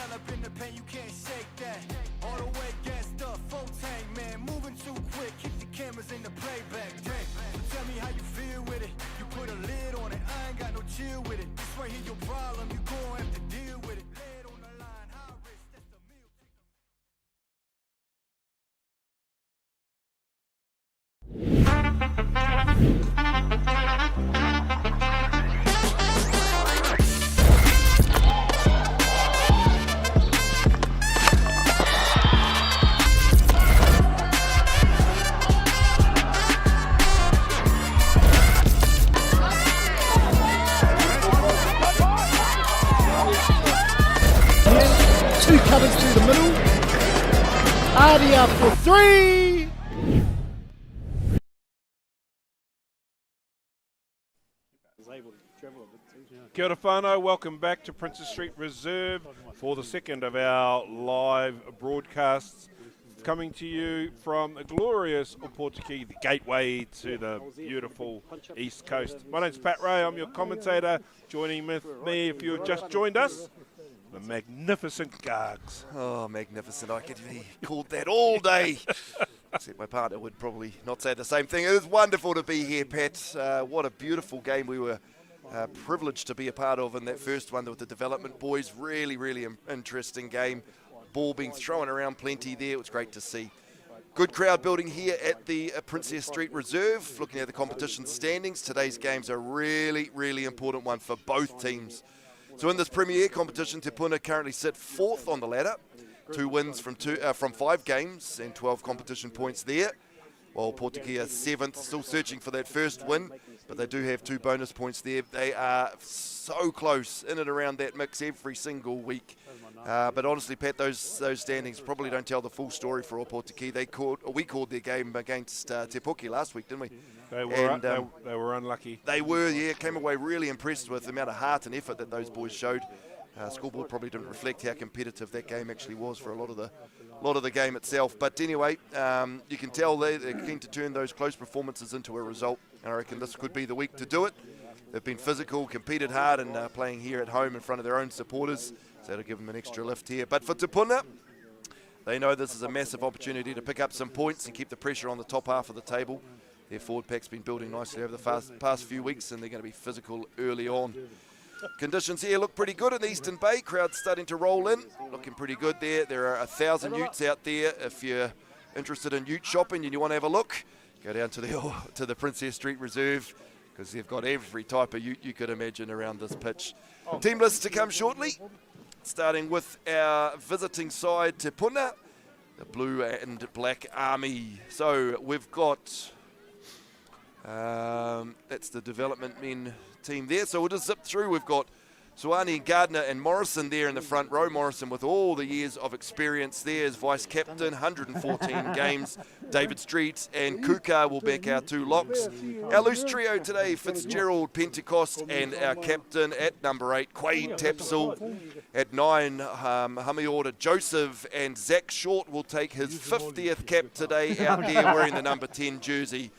All up in the paint, you can't shake that. All the way gassed up, full tank, man. Moving too quick, keep the cameras in the playback. Dang. So tell me how you feel with it. You put a lid on it, I ain't got no chill with it. This right here your problem, you gon' have to deal with it. Lay it on the line, high risk, that's the meal. Two covers through the middle. Artie up for three. Kia ora whanau, welcome back to Princess Street Reserve for the second of our live broadcasts, coming to you from the glorious Ōpōtiki, the gateway to the beautiful East Coast. My name's Pat Ray, I'm your commentator. Joining with me, if you've just joined us, the magnificent Gargs. Oh, magnificent. I could be called that all day. Except my partner would probably not say the same thing. It was wonderful to be here, Pat. What a beautiful game we were privileged to be a part of in that first one with the development boys. Really, really interesting game. Ball being thrown around plenty there. It was great to see. Good crowd building here at the Princess Street Reserve. Looking at the competition standings, today's game's a really, really important one for both teams. So in this Premier competition, Te Puna currently sit fourth on the ladder. 2 wins from 5 games and 12 competition points there. While Ōpōtiki are 7th, still searching for that first win, but they do have 2 bonus points there. They are so close in and around that mix every single week. But honestly, Pat, those standings probably don't tell the full story for Ōpōtiki. We called their game against Te Puke last week, didn't we? They were unlucky. They were, yeah. Came away really impressed with the amount of heart and effort that those boys showed. Scoreboard probably didn't reflect how competitive that game actually was for a lot of the game itself. But anyway, you can tell they're keen to turn those close performances into a result. And I reckon this could be the week to do it. They've been physical, competed hard, and playing here at home in front of their own supporters. So that'll give them an extra lift here. But for Te Puna, they know this is a massive opportunity to pick up some points and keep the pressure on the top half of the table. Their forward pack's been building nicely over the past few weeks, and they're going to be physical early on. Conditions here look pretty good in Eastern Bay. Crowd's starting to roll in, looking pretty good there. There are 1,000 utes out there. If you're interested in ute shopping and you want to have a look, go down to the Princess Street Reserve, because they've got every type of ute you could imagine around this pitch. Team lists to come shortly, starting with our visiting side, Te Puna, the Blue and Black Army. So we've got, that's the development men team there. So we'll just zip through. We've got Suani, Gardner and Morrison there in the front row. Morrison with all the years of experience there as vice-captain, 114 games. David Street and Kuka will back our 2 locks. Our loose trio today, Fitzgerald, Pentecost, and our captain at number 8, Quaid Tapsell. At 9, Hamiorda Joseph, and Zach Short will take his 50th cap today out there wearing the number 10 jersey.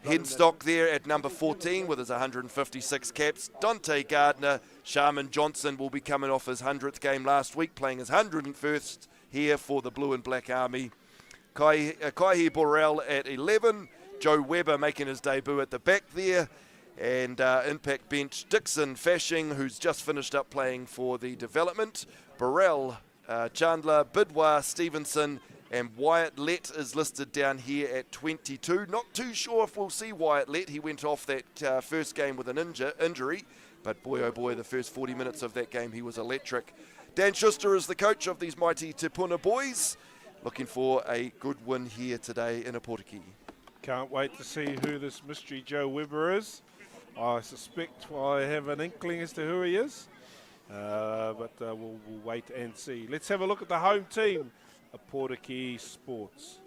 Henstock there at number 14 with his 156 caps. Dante Gardner, Sharman Johnson will be coming off his 100th game last week, playing his 101st here for the Blue and Black Army. Kaihi Borrell at 11. Joe Webber making his debut at the back there. And impact bench, Dixon Fashing, who's just finished up playing for the development. Borrell, Chandler, Bidwa, Stevenson, and Wyatt Lett is listed down here at 22. Not too sure if we'll see Wyatt Lett. He went off that first game with an injury, but boy oh boy, the first 40 minutes of that game he was electric. Dan Schuster is the coach of these mighty Te Puna boys, looking for a good win here today in Ōpōtiki. Can't wait to see who this mystery Joe Webber is. I suspect I have an inkling as to who he is, but we'll wait and see. Let's have a look at the home team, Ōpōtiki Sports.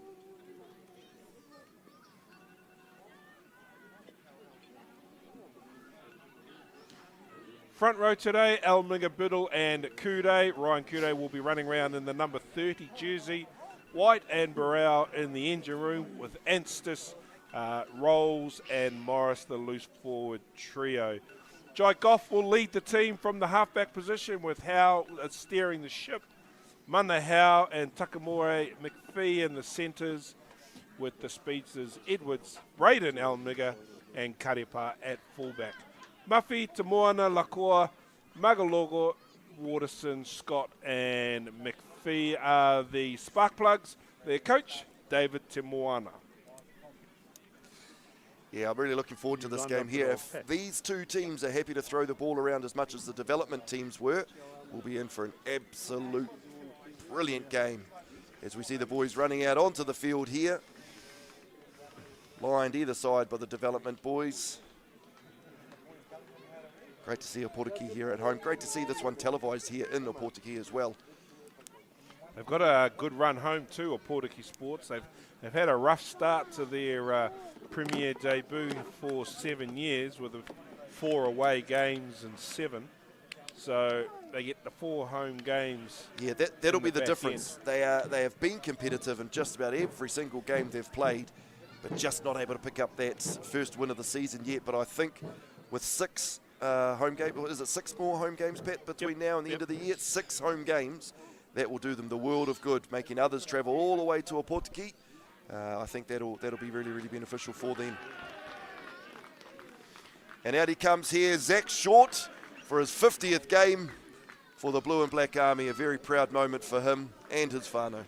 Front row today, Elminga Biddle and Kude. Ryan Kude will be running around in the number 30 jersey. White and Burrell in the engine room with Anstis, Rolls and Morris, the loose forward trio. Jai Goff will lead the team from the halfback position with Howe steering the ship. Mana Howe and Takamore McPhee in the centres with the speedsters Edwards, Braden Almiga and Karepa at fullback. Muffy, Tamoana, Lakoa, Magalogo, Waterson, Scott and McPhee are the spark plugs. Their coach, David Tamoana. Yeah, I'm really looking forward to this game here. If these two teams are happy to throw the ball around as much as the development teams were, we'll be in for an absolute brilliant game. As we see the boys running out onto the field here, lined either side by the development boys. Great to see Ōpōtiki here at home. Great to see this one televised here in Ōpōtiki as well. They've got a good run home too, Ōpōtiki Sports. They've had a rough start to their premier debut for 7 years with 4 away games and 7. So they get the 4 home games. Yeah, that'll be the difference. They have been competitive in just about every single game they've played, but just not able to pick up that first win of the season yet. But I think with 6 home games, is it 6 more home games, Pat, between now and the end of the year? 6 home games. That will do them the world of good, making others travel all the way to Ōpōtiki. I think that'll be really, really beneficial for them. And out he comes here, Zach Short, for his 50th game for the Blue and Black Army. A very proud moment for him and his whānau.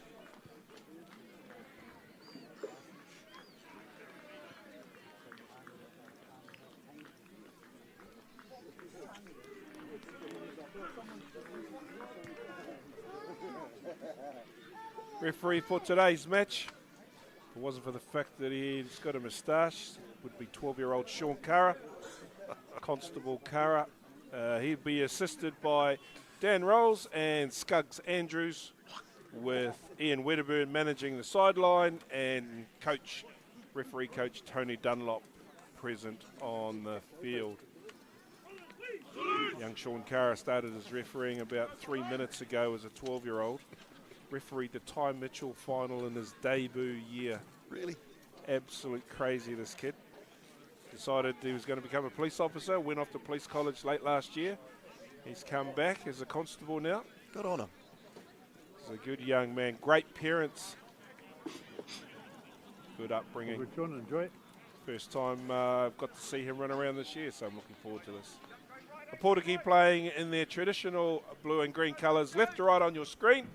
Referee for today's match, if it wasn't for the fact that he's got a moustache, would be 12-year-old Sean Kara, Constable Kara. He'd be assisted by Dan Rolls and Scuggs Andrews, with Ian Wedderburn managing the sideline and referee coach Tony Dunlop present on the field. Young Sean Kara started his refereeing about 3 minutes ago as a 12-year-old. Refereed the Ty Mitchell final in his debut year. Really? Absolute crazy, this kid. Decided he was going to become a police officer, went off to police college late last year. He's come back as a constable now. Good on him. He's a good young man. Great parents. Good upbringing. Good, John, enjoy it. First time I've got to see him run around this year, so I'm looking forward to this. Ōpōtiki playing in their traditional blue and green colours. Left to right on your screen.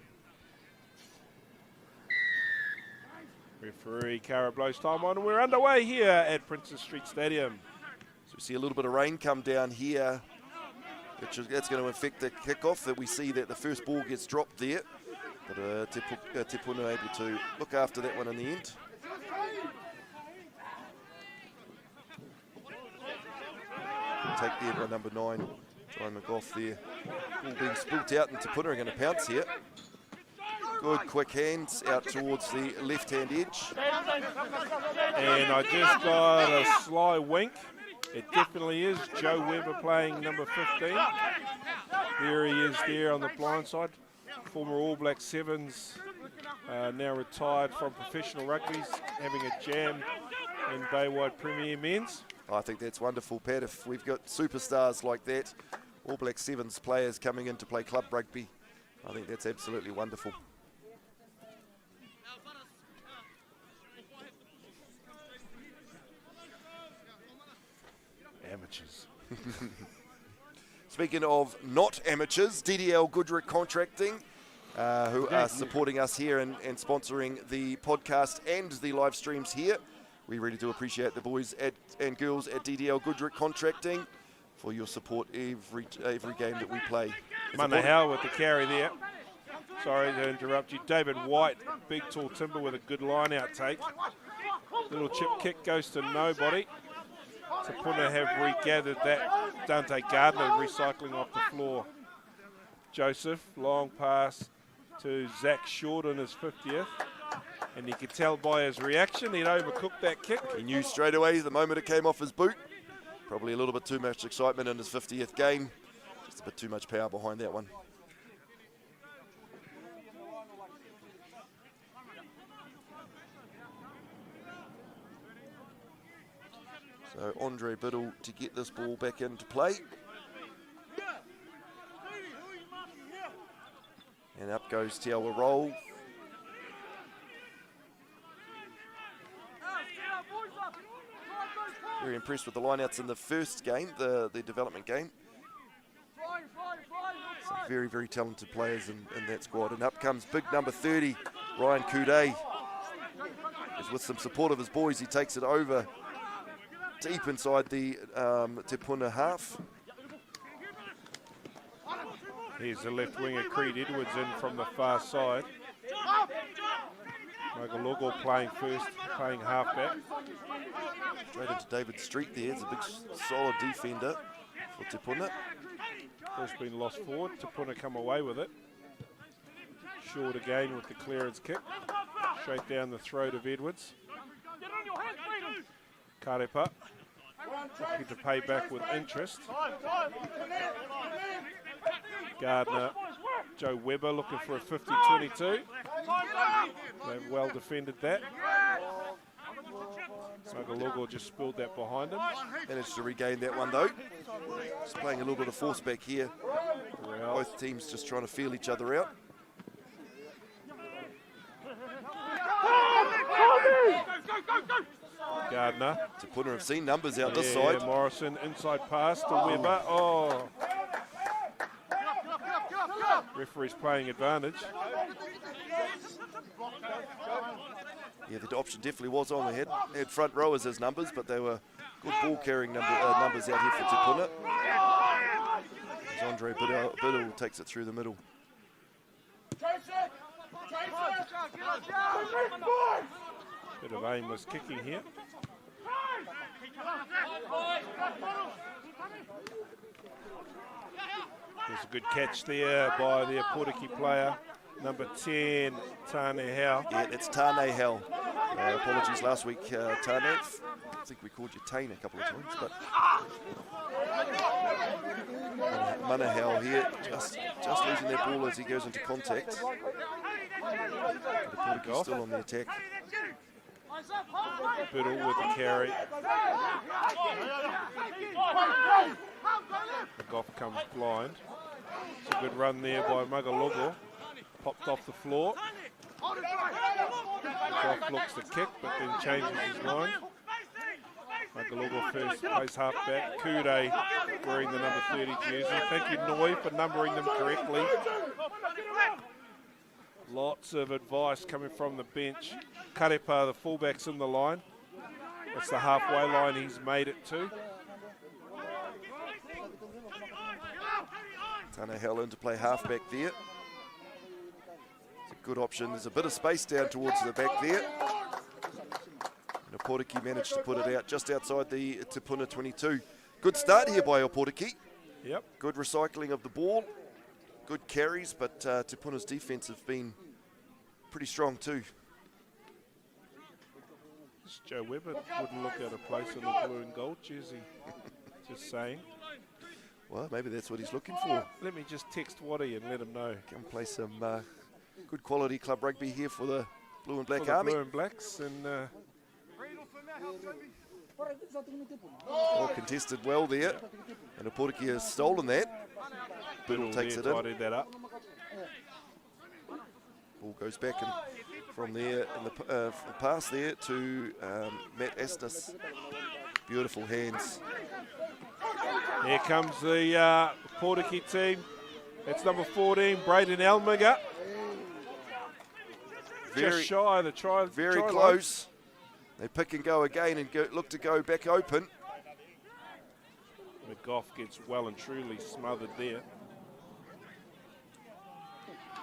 Referee Kara blows time on, and we're underway here at Princess Street Stadium. So we see a little bit of rain come down here, that's going to affect the kickoff. That we see that the first ball gets dropped there, but Te Puna able to look after that one in the end. Take there by number 9, Jai McGough there. Ball being spilt out, and Te Puna are going to pounce here. Good quick hands out towards the left-hand edge. And I just got a sly wink. It definitely is Joe Weber playing number 15. There he is there on the blind side. Former All Black Sevens, now retired from professional rugby, having a jam in Baywide Premier Men's. I think that's wonderful, Pat. If we've got superstars like that, All Black Sevens players coming in to play club rugby, I think that's absolutely wonderful. Amateurs. Speaking of not amateurs, DDL Goodrick Contracting, who are supporting us here and sponsoring the podcast and the live streams here. We really do appreciate the boys and girls at DDL Goodrick Contracting for your support every game that we play. Mana Howe with the carry there. Sorry to interrupt you. David White, big tall timber with a good line out take. Little chip kick goes to nobody. Te Puna have regathered that. Dante Gardner recycling off the floor. Joseph, long pass to Zach Short in his 50th. And you could tell by his reaction he'd overcooked that kick. He knew straight away the moment it came off his boot. Probably a little bit too much excitement in his 50th game. Just a bit too much power behind that one. So Andre Biddle to get this ball back into play. And up goes Te Awa Roll. Very impressed with the lineouts in the first game, the development game. Some very, very talented players in that squad. And up comes big number 30, Ryan Kude. With some support of his boys, he takes it over deep inside the Te Puna half. Here's the left winger, Creed Edwards, in from the far side. Magalogo playing first, playing halfback. Straight into David Street there. It's a big, solid defender for Te Puna. First been lost forward. Te Puna come away with it. Short again with the clearance kick. Straight down the throat of Edwards. Karepa looking to pay back with interest. Gardner, Joe Webber looking for a 50-22. They've well defended that. Magalogo just spilled that behind him. Managed to regain that one though. Just playing a little bit of force back here. Both teams just trying to feel each other out. Gardner. Te Puna have seen numbers out this side. Morrison inside pass to Webber. Oh. Referee's playing advantage. Yeah, the option definitely was on the head. They had front rowers as numbers, but they were good ball carrying numbers out here for Te Puna. As Andre Biddle takes it through the middle. Bit of aimless kicking here. There's a good catch there by the Ōpōtiki player, number 10, Tane Hau. Yeah, it's Tane Hau. Apologies last week, Tane. I think we called you Tane a couple of times, but Mana Hau here, just losing their ball as he goes into contact. Ōpōtiki still on the attack. Biddle with the carry. The Goff comes blind. It's a good run there by Magalogo. Popped off the floor. Goff looks to kick, but then changes his mind. Magalogo first plays halfback. Kude wearing the number 30 jersey. Thank you, Noi, for numbering them correctly. Lots of advice coming from the bench. Karepa, the fullback's in the line. That's the halfway line he's made it to. Tane Hau in to play halfback there. It's a good option. There's a bit of space down towards the back there. And Ōpōtiki managed to put it out just outside the Te Puna 22. Good start here by Ōpōtiki. Yep. Good recycling of the ball. Good carries, but Te Puna's defence have been pretty strong too. Joe Webber wouldn't look out of place in the blue and gold jersey. Just saying. Well, maybe that's what he's looking for. Let me just text Waddy and let him know. Come play some good quality club rugby here for the Blue and Black For the Army. Blue and Blacks, and All contested well there, and Ōpōtiki has stolen that. Biddle takes it in. tidied that up. Ball goes back and from there in the pass there to Matt Estes. Beautiful hands. Here comes the Ōpōtiki team. It's number 14, Braden Almiga. Just shy of the try. Very try close. They pick and go again and look to go back open. McGough gets well and truly smothered there.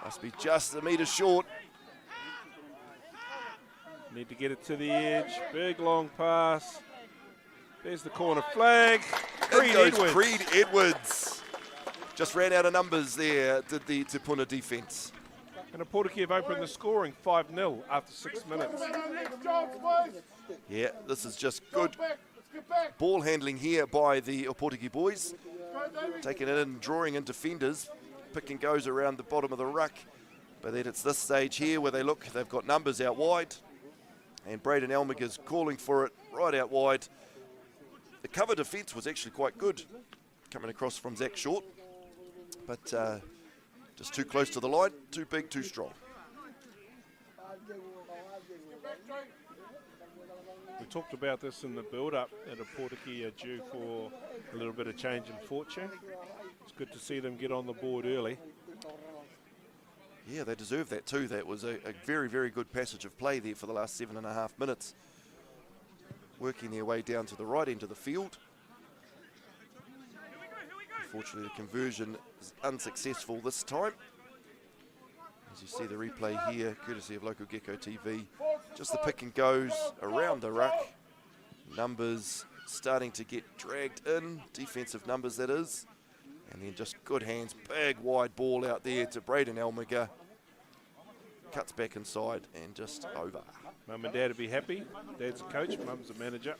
Must be just a metre short. Need to get it to the edge. Big long pass. There's the corner flag. Creed Edwards. Creed Edwards. Just ran out of numbers there, did the Te Puna defence. And Ōpōtiki have opened the scoring 5-0 after 6 minutes. Yeah, this is just good ball handling here by the Ōpōtiki boys. Taking it in, drawing in defenders. Pick and goes around the bottom of the ruck. But then it's this stage here where they look, they've got numbers out wide. And Braden Almiga's calling for it right out wide. The cover defence was actually quite good, coming across from Zach Short. But Just too close to the line, too big, too strong. We talked about this in the build-up that Ōpōtiki are due for a little bit of change in fortune. It's good to see them get on the board early. Yeah, they deserve that too. That was a very, very good passage of play there for the last 7.5 minutes. Working their way down to the right end of the field. Unfortunately, the conversion is unsuccessful this time. As you see the replay here, courtesy of Local Gecko TV, just the pick and goes around the ruck. Numbers starting to get dragged in, defensive numbers that is. And then just good hands, big wide ball out there to Braden Elmiger. Cuts back inside and just over. Mum and Dad will be happy. Dad's a coach, Mum's a manager.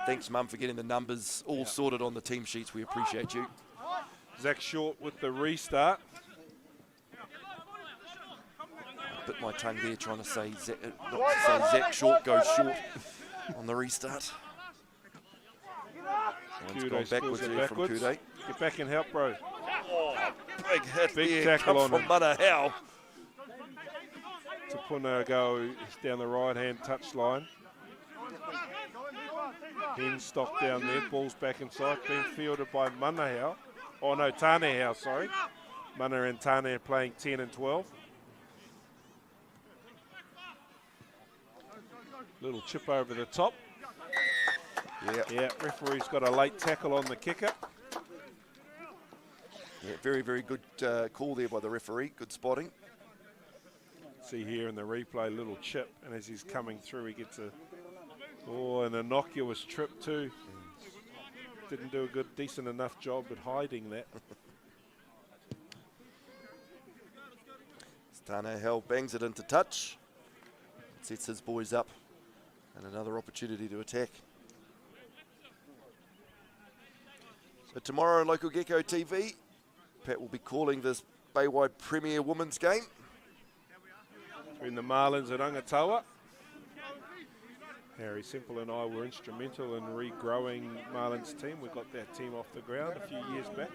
Thanks, Mum, for getting the numbers all sorted on the team sheets. We appreciate you. Zach Short with the restart. Bit my tongue there trying to say Zach Short goes short on the restart. One's gone backwards there from Kude. Get back and help, bro. Big hit Big there, tackle come on from him. Mana Howe. Te Puna go down the right-hand touchline. Henstock down there, ball's back inside, being fielded by Manahau. Oh no, Tanehau, sorry. Mana and Tane playing 10 and 12. Little chip over the top. Yeah, referee's got a late tackle on the kicker. Yeah, very, very good call there by the referee. Good spotting. See here in the replay, little chip, and as he's coming through, he gets an innocuous trip too. Didn't do a decent enough job at hiding that. Tanehau bangs it into touch. Sets his boys up. And another opportunity to attack. So tomorrow on Local Gecko TV, Pat will be calling this Baywide Premier Women's game. Between the Marlins and Angatawa. Harry Simple and I were instrumental in regrowing Marlins team. We got that team off the ground a few years back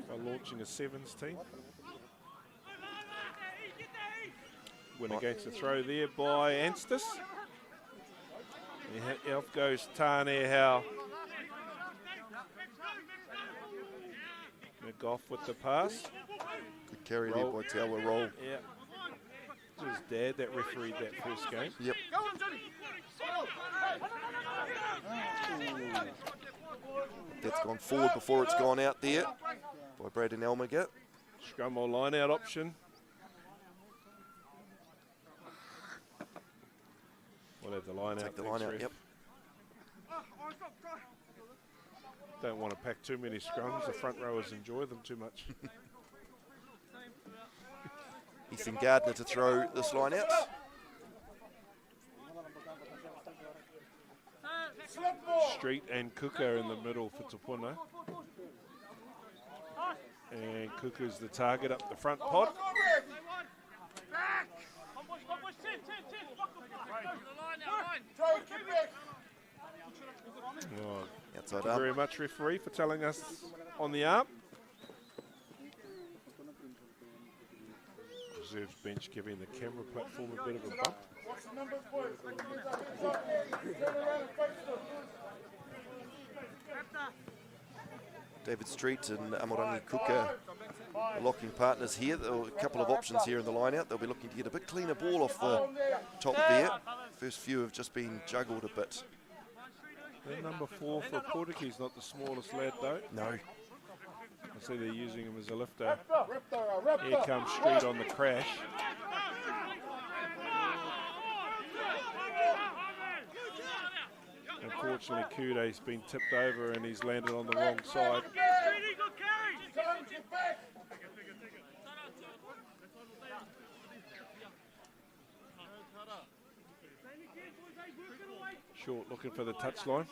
by launching a sevens team. Win against the throw there by Anstis. Off goes Tanehau. McGough with the pass. Good carry there by Taua Roll. Yeah. It was Dad that refereed that first game. Yep. That's gone forward before it's gone out there by Braden Elmiger. Scrum or line out option. We'll have the line out. Take the line out, yep. Don't want to pack too many scrums. The front rowers enjoy them too much. Ethan Gardner to throw this line out. Street and Kuka in the middle for Te Puna. And Kuka's the target up the front pod. Oh, Outside thank you very much, referee, for telling us on the arm. Reserves bench giving the camera platform a bit of a bump. David Street and Amorangi Kuka locking partners here. There are a couple of options here in the line out. They'll be looking to get a bit cleaner ball off the top there. First few have just been juggled a bit. And number 4 for Ōpōtiki is not the smallest lad though. No. I see they're using him as a lifter. Here comes Street on the crash. Unfortunately, Kude's been tipped over and he's landed on the wrong side. Short looking for the touchline.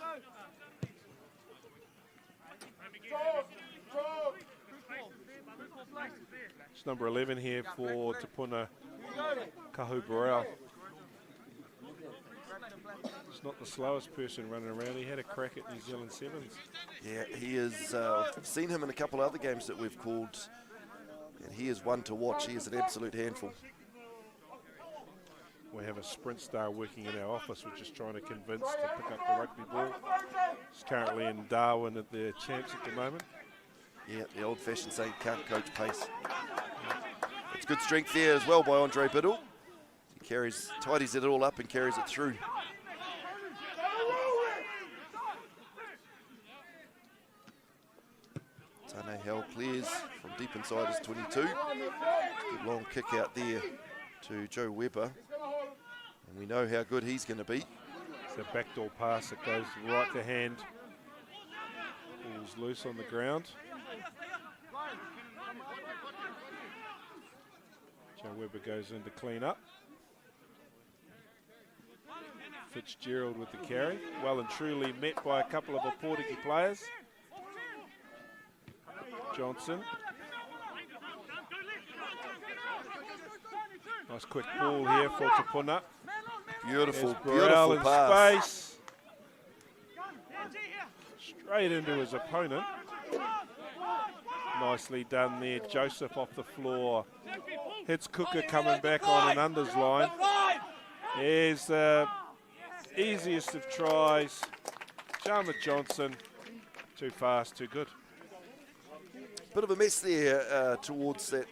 It's number 11 here for Te Puna, Kahu Burrell. He's not the slowest person running around. He had a crack at New Zealand Sevens. Yeah, he is. I've seen him in a couple of other games that we've called. And he is one to watch. He is an absolute handful. We have a sprint star working in our office, which is trying to convince to pick up the rugby ball. He's currently in Darwin at the champs at the moment. Yeah, the old-fashioned saying, can't coach pace. It's good strength there as well by Andre Biddle. He tidies it all up and carries it through. Tane Hell clears from deep inside his 22. Good long kick out there to Joe Webber. And we know how good he's going to be. It's a backdoor pass that goes right to hand. Ball's loose on the ground. Joe Webber goes in to clean up. Fitzgerald with the carry. Well and truly met by a couple of Ōpōtiki players. Johnson. Nice quick ball here for Te Puna. Beautiful, There's beautiful in pass. space. Straight into his opponent. Nicely done there. Joseph off the floor. Hits Cooker coming back on an unders line. Here's the easiest of tries. Jarma Johnson. Too fast, too good. Bit of a mess there towards the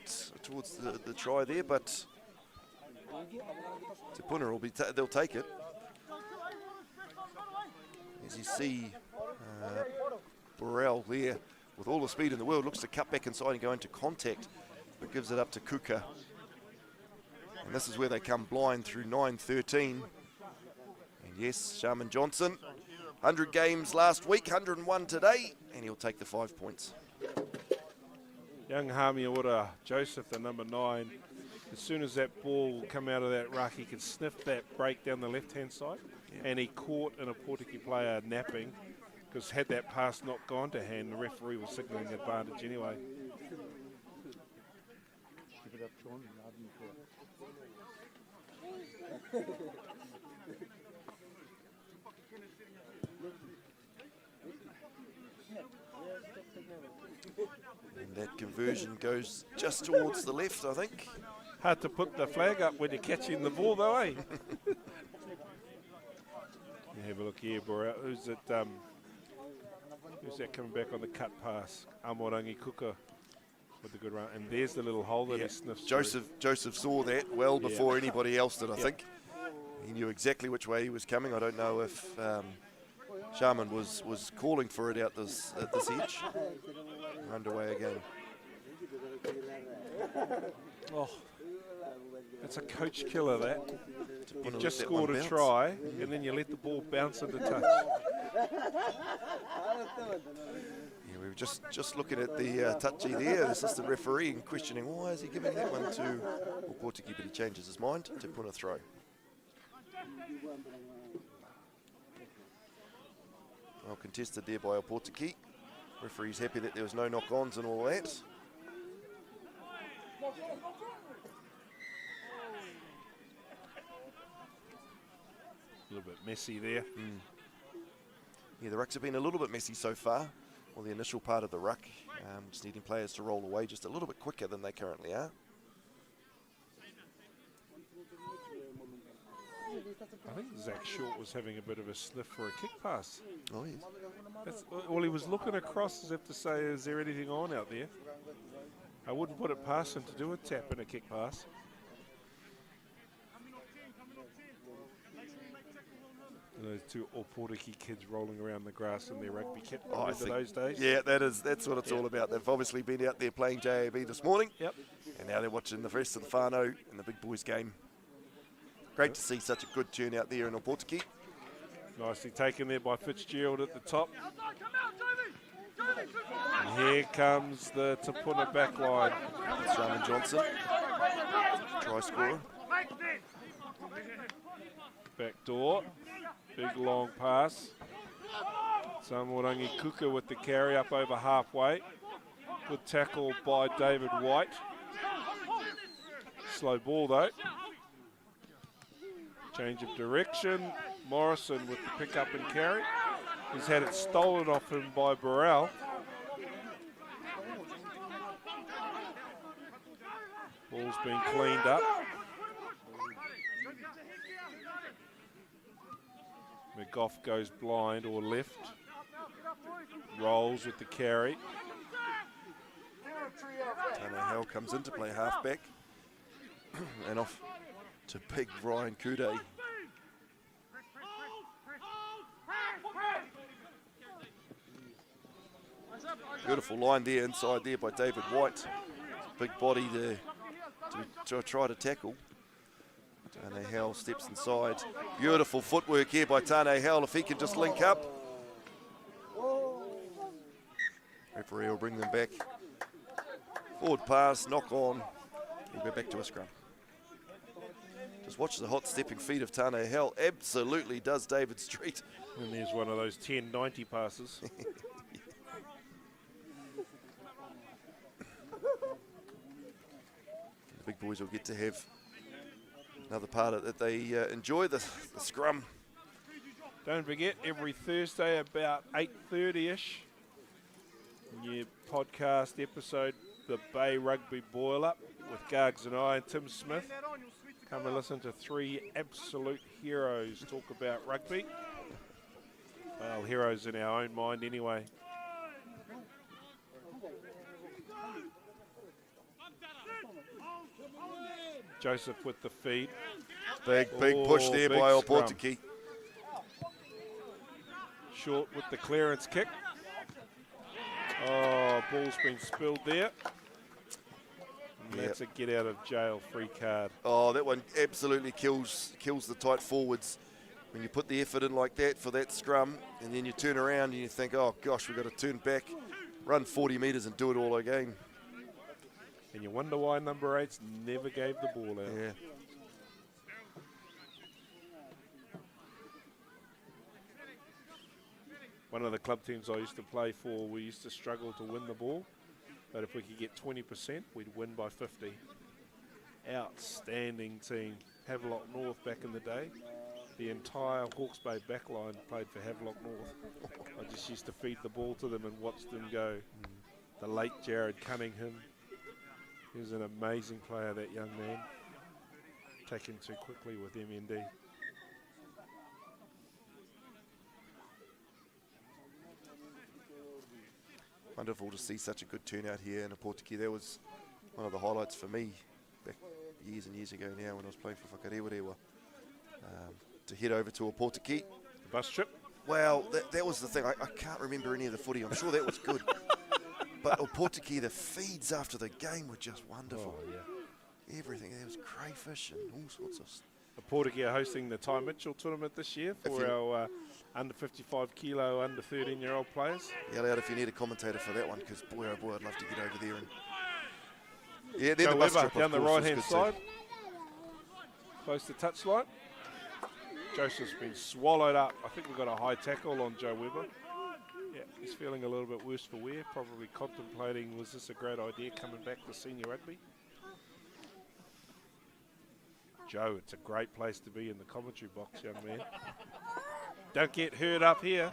try there, but Te Puna will be they'll take it. As you see, Burrell there with all the speed in the world looks to cut back inside and go into contact, but gives it up to Kuka. And this is where they come blind through 9-13. And yes, Sharman Johnson, 100 games last week, 101 today, and he'll take the 5 points. Young Hamiora Joseph, the number 9, as soon as that ball come out of that ruck, he could sniff that break down the left-hand side, and he caught an Ōpōtiki player napping, because had that pass not gone to hand, the referee was signalling advantage anyway. Give it up, Sean. And that conversion goes just towards the left, I think. Hard to put the flag up when you're catching the ball, though, eh? Have a look here, Bora. Who's that coming back on the cut pass? Amorangi Kuka with the good run. And there's the little hole that he sniffs. Joseph saw that well before anybody else did, I think. He knew exactly which way he was coming. I don't know if Sharman was calling for it at this edge. We're underway again. Oh, that's a coach killer, that. You've just that scored one a bounce. try, and then you let the ball bounce into touch. Yeah, we were just looking at the touchy there, the assistant referee, and questioning why is he giving that one to Ōpōtiki, but he changes his mind. Te Puna throw. Well contested there by Ōpōtiki. Referee's happy that there was no knock-ons and all that. A little bit messy there. Yeah, the rucks have been a little bit messy so far, or the initial part of the ruck, just needing players to roll away just a little bit quicker than they currently are. I think Zach Short was having a bit of a sniff for a kick pass. Oh, yes. Well, he was looking across as if to say, is there anything on out there? I wouldn't put it past him to do a tap and a kick pass. And those two Ōpōtiki kids rolling around the grass in their rugby kit. I Remember those days? Yeah, that's what it's all about. They've obviously been out there playing JAB this morning. Yep. And now they're watching the rest of the whānau and the big boys game. Great to see such a good turn out there in Ōpōtiki. Nicely taken there by Fitzgerald at the top. And here comes the Te Puna back line. Sharman Johnson, try scorer. Back door. Big long pass. Samorangi Kuka with the carry up over halfway. Good tackle by David White. Slow ball though. Change of direction. Morrison with the pick up and carry. He's had it stolen off him by Burrell. Ball's been cleaned up. McGough goes blind or left. Rolls with the carry. Tane Hale comes in to play halfback. And off to big Ryan Kude. Beautiful line there inside there by David White. Big body there to try to tackle. Tane Hale steps inside. Beautiful footwork here by Tane Hale if he can just link up. Referee will bring them back. Forward pass, knock on. We'll go back to a scrum. Just watch the hot stepping feet of Tane Hale. Absolutely does David Street. And there's one of those 10-90 passes. The big boys will get to have another part of it that they enjoy, the scrum. Don't forget, every Thursday about 8:30ish, new podcast episode, the Bay Rugby Boil-Up with Gargs and I and Tim Smith. Come and listen to three absolute heroes talk about rugby. Well, heroes in our own mind anyway. Joseph with the feed. Big push there by Ōpōtiki. Short with the clearance kick. Oh, ball's been spilled there. And that's a get out of jail free card. Oh, that one absolutely kills the tight forwards. When you put the effort in like that for that scrum, and then you turn around and you think, oh gosh, we've got to turn back, run 40 metres and do it all again. And you wonder why number 8's never gave the ball out. Yeah. One of the club teams I used to play for, we used to struggle to win the ball. But if we could get 20%, we'd win by 50. Outstanding team. Havelock North back in the day. The entire Hawke's Bay backline played for Havelock North. I just used to feed the ball to them and watch them go. The late Jared Cunningham. He was an amazing player, that young man. Taken too quickly with MND. Wonderful to see such a good turnout here in Ōpōtiki. That was one of the highlights for me back years and years ago now when I was playing for Whakarewarewa. To head over to Ōpōtiki. The bus trip? Well, that was the thing. I can't remember any of the footy. I'm sure that was good. But Ōpōtiki, the feeds after the game were just wonderful. Oh, yeah. Everything. There was crayfish and all sorts of stuff. Ōpōtiki are hosting the Ty Mitchell tournament this year for our under 55 kilo, under 13-year-old players. Yell out if you need a commentator for that one, because boy, oh boy, I'd love to get over there. And yeah, then Joe the bus Weber trip, down the right-hand good side, close to touchline. Joseph's been swallowed up. I think we've got a high tackle on Joe Weber. Yeah, he's feeling a little bit worse for wear, probably contemplating, was this a great idea coming back to senior rugby? Joe, it's a great place to be in the commentary box, young man. Don't get hurt up here.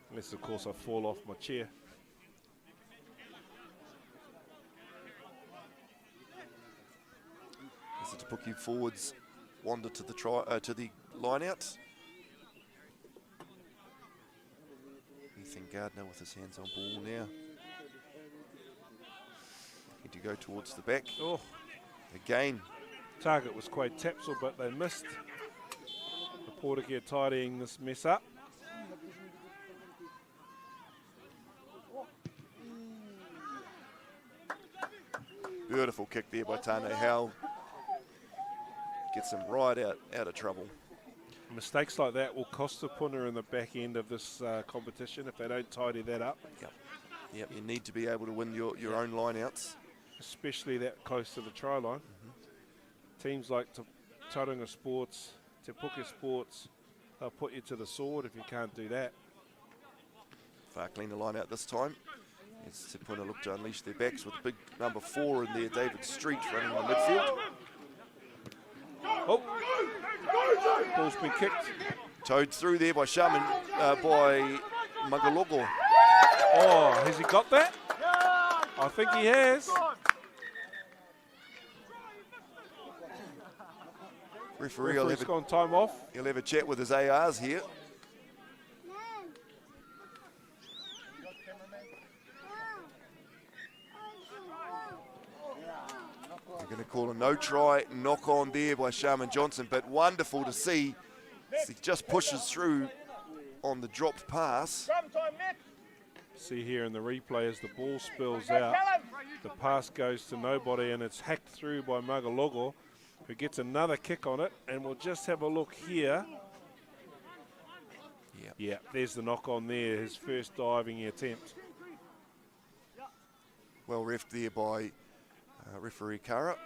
Unless, of course, I fall off my chair. As the Te Puna forwards wander to the line out. Ethan Gardner with his hands on ball now. Need to go towards the back. Oh, again. Target was quite Tapsel, but they missed. Ōpōtiki are tidying this mess up. Beautiful kick there by Tane Hale. Gets him right out of trouble. Mistakes like that will cost the Puna in the back end of this competition if they don't tidy that up. Yep, you need to be able to win your own line-outs. Especially that close to the try line. Teams like Tauranga Sports, Te Puna Sports, they'll put you to the sword if you can't do that. Far cleaner line out this time. As Te Puna look to unleash their backs with big number 4 in there, David Street running in the midfield. Oh, ball's been kicked. Towed through there by Shaman, by Magalogo. Oh, has he got that? I think he has. Referee will Referee's gone time off. he'll have a chat with his ARs here. They're going to call a no try, knock on there by Sharman Johnson, but wonderful to see. He just pushes through on the dropped pass. See here in the replay as the ball spills out, the pass goes to nobody and it's hacked through by Magalogo, who gets another kick on it, and we'll just have a look here. Yeah, there's the knock on there, his first diving attempt. Well reffed there by referee Kara.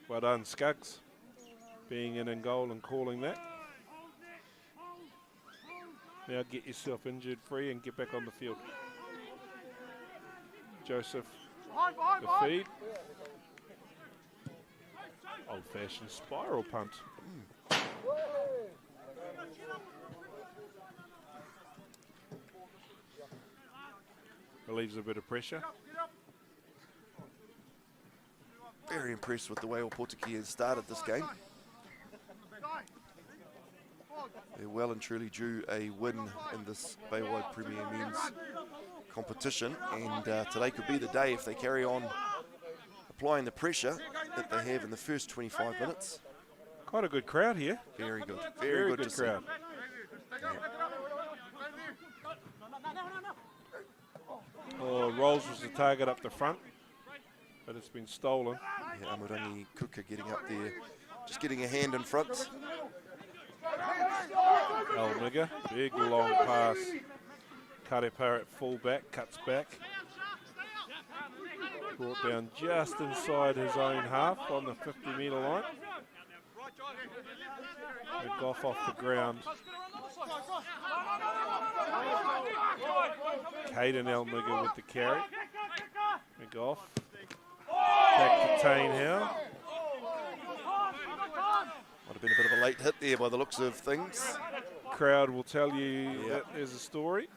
Well done, Skuggs, being in goal and calling that. Now get yourself injured free and get back on the field. Joseph, the feed. Old-fashioned spiral punt. Relieves a bit of pressure. Very impressed with the way Ōpōtiki has started this game. They're well and truly due a win in this Baywide Premier Men's competition, and today could be the day if they carry on applying the pressure that they have in the first 25 minutes. Quite a good crowd here. Very good. Very good to see. crowd. Oh, Rolls was the target up the front, but it's been stolen. Yeah, Amurangi Kuka getting up there, just getting a hand in front. Almiga, big long pass. Karepara at full-back, cuts back. Brought down just inside his own half on the 50-metre line. McGough off the ground. Caden Almiga with the carry. McGough. Back to Tane Howe. Might have been a bit of a late hit there by the looks of things. Crowd will tell you that there's a story.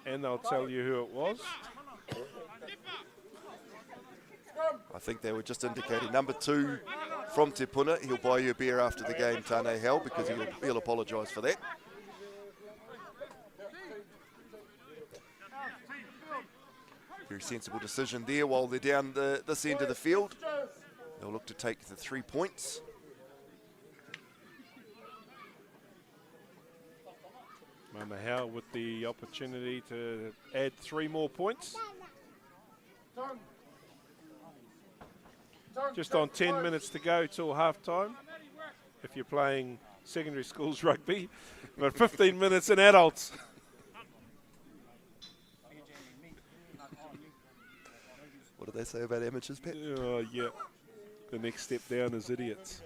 And they'll tell you who it was. I think they were just indicating number 2 from Te Puna. He'll buy you a beer after the game, Tane Hell, because he'll apologise for that. Very sensible decision there while they're down this end of the field. They'll look to take the 3 points. Mama Howe with the opportunity to add 3 more points. Just on 10 minutes to go till half-time, if you're playing secondary schools rugby, but 15 minutes in adults. What did they say about amateurs, Pat? Oh, yeah. The next step down is idiots.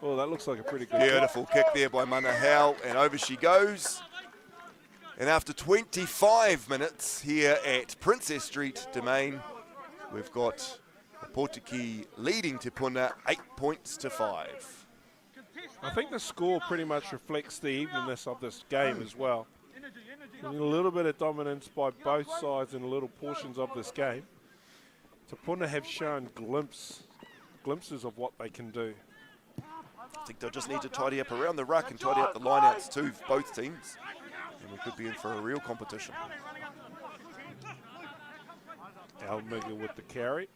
Oh, that looks like a pretty good Beautiful kick there by Mana Howe, and over she goes. And after 25 minutes here at Princess Street Domain, we've got Ōpōtiki leading Te Puna 8 points to 5. I think the score pretty much reflects the evenness of this game as well. A little bit of dominance by both sides in little portions of this game. Te Puna have shown glimpses of what they can do. I think they'll just need to tidy up around the ruck and tidy up the lineouts too for both teams. And we could be in for a real competition. Almiga with the carry.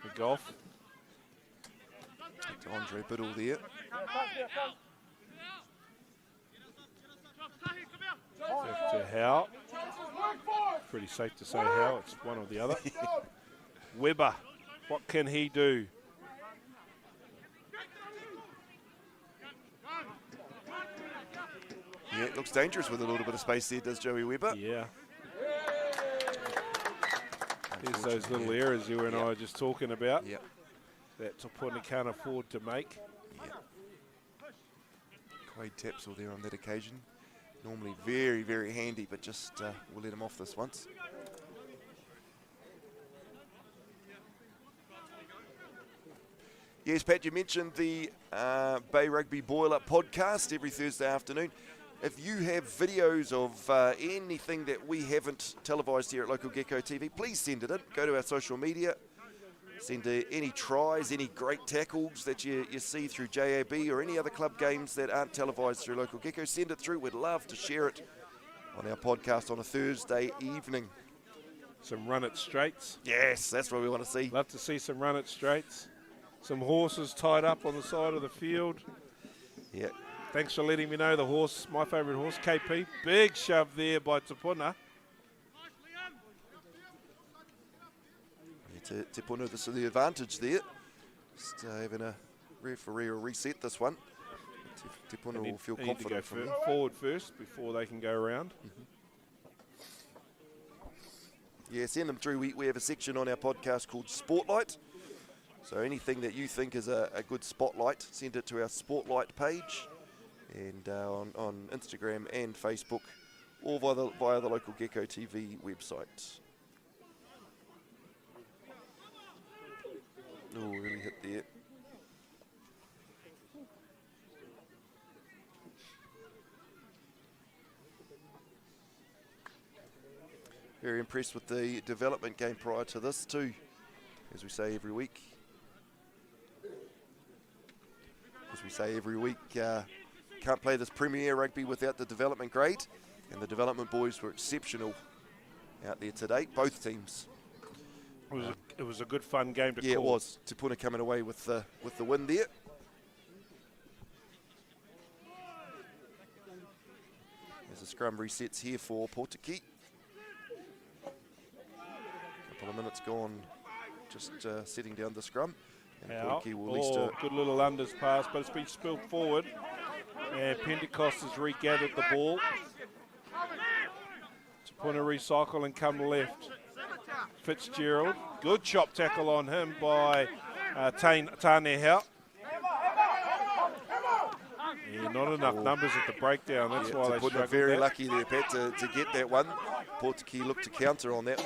McGough. To Andre Biddle there. Back to Howe. Pretty safe to say Howe, it's one or the other. Weber, what can he do? Yeah, it looks dangerous with a little bit of space there, does Joey Weber? Yeah. There's those little errors you and I were just talking about that Te Puna can't afford to make. Quade Tapsell there on that occasion. Normally very, very handy, but just we'll let him off this once. Yes, Pat, you mentioned the Bay Rugby Boil-Up podcast every Thursday afternoon. If you have videos of anything that we haven't televised here at Local Gecko TV, please send it in. Go to our social media. Send any tries, any great tackles that you see through JAB or any other club games that aren't televised through Local Gecko. Send it through. We'd love to share it on our podcast on a Thursday evening. Some run-it straights. Yes, that's what we want to see. Love to see some run-it straights. Some horses tied up on the side of the field. Yeah. Thanks for letting me know the horse, my favourite horse, KP. Big shove there by Te Puna. Te Puna, this is the advantage there. Just having a referee will reset this one. Te Puna will feel confident from there. Forward first before they can go around. Yeah, send them through. We have a section on our podcast called Spotlight. So anything that you think is a good spotlight, send it to our Spotlight page. And on Instagram and Facebook, or via the Local Gecko TV website. Oh, really hit there. Very impressed with the development game prior to this too, as we say every week. Can't play this Premier Rugby without the development grade, and the development boys were exceptional out there today, both teams. It was a good fun game to call. Yeah, it was. Te Puna coming away with the win there. There's a scrum resets here for Ōpōtiki. Couple of minutes gone, just setting down the scrum. And Ōpōtiki will lease to good little unders pass, but it's been spilled forward. And Pentecost has regathered the ball. Te Puna recycle and come left. Fitzgerald, good chop tackle on him by Tane Hau. Yeah, not enough numbers at the breakdown. That's why they struggled. Very lucky there, Pat, to get that one. Ōpōtiki looked to counter on that,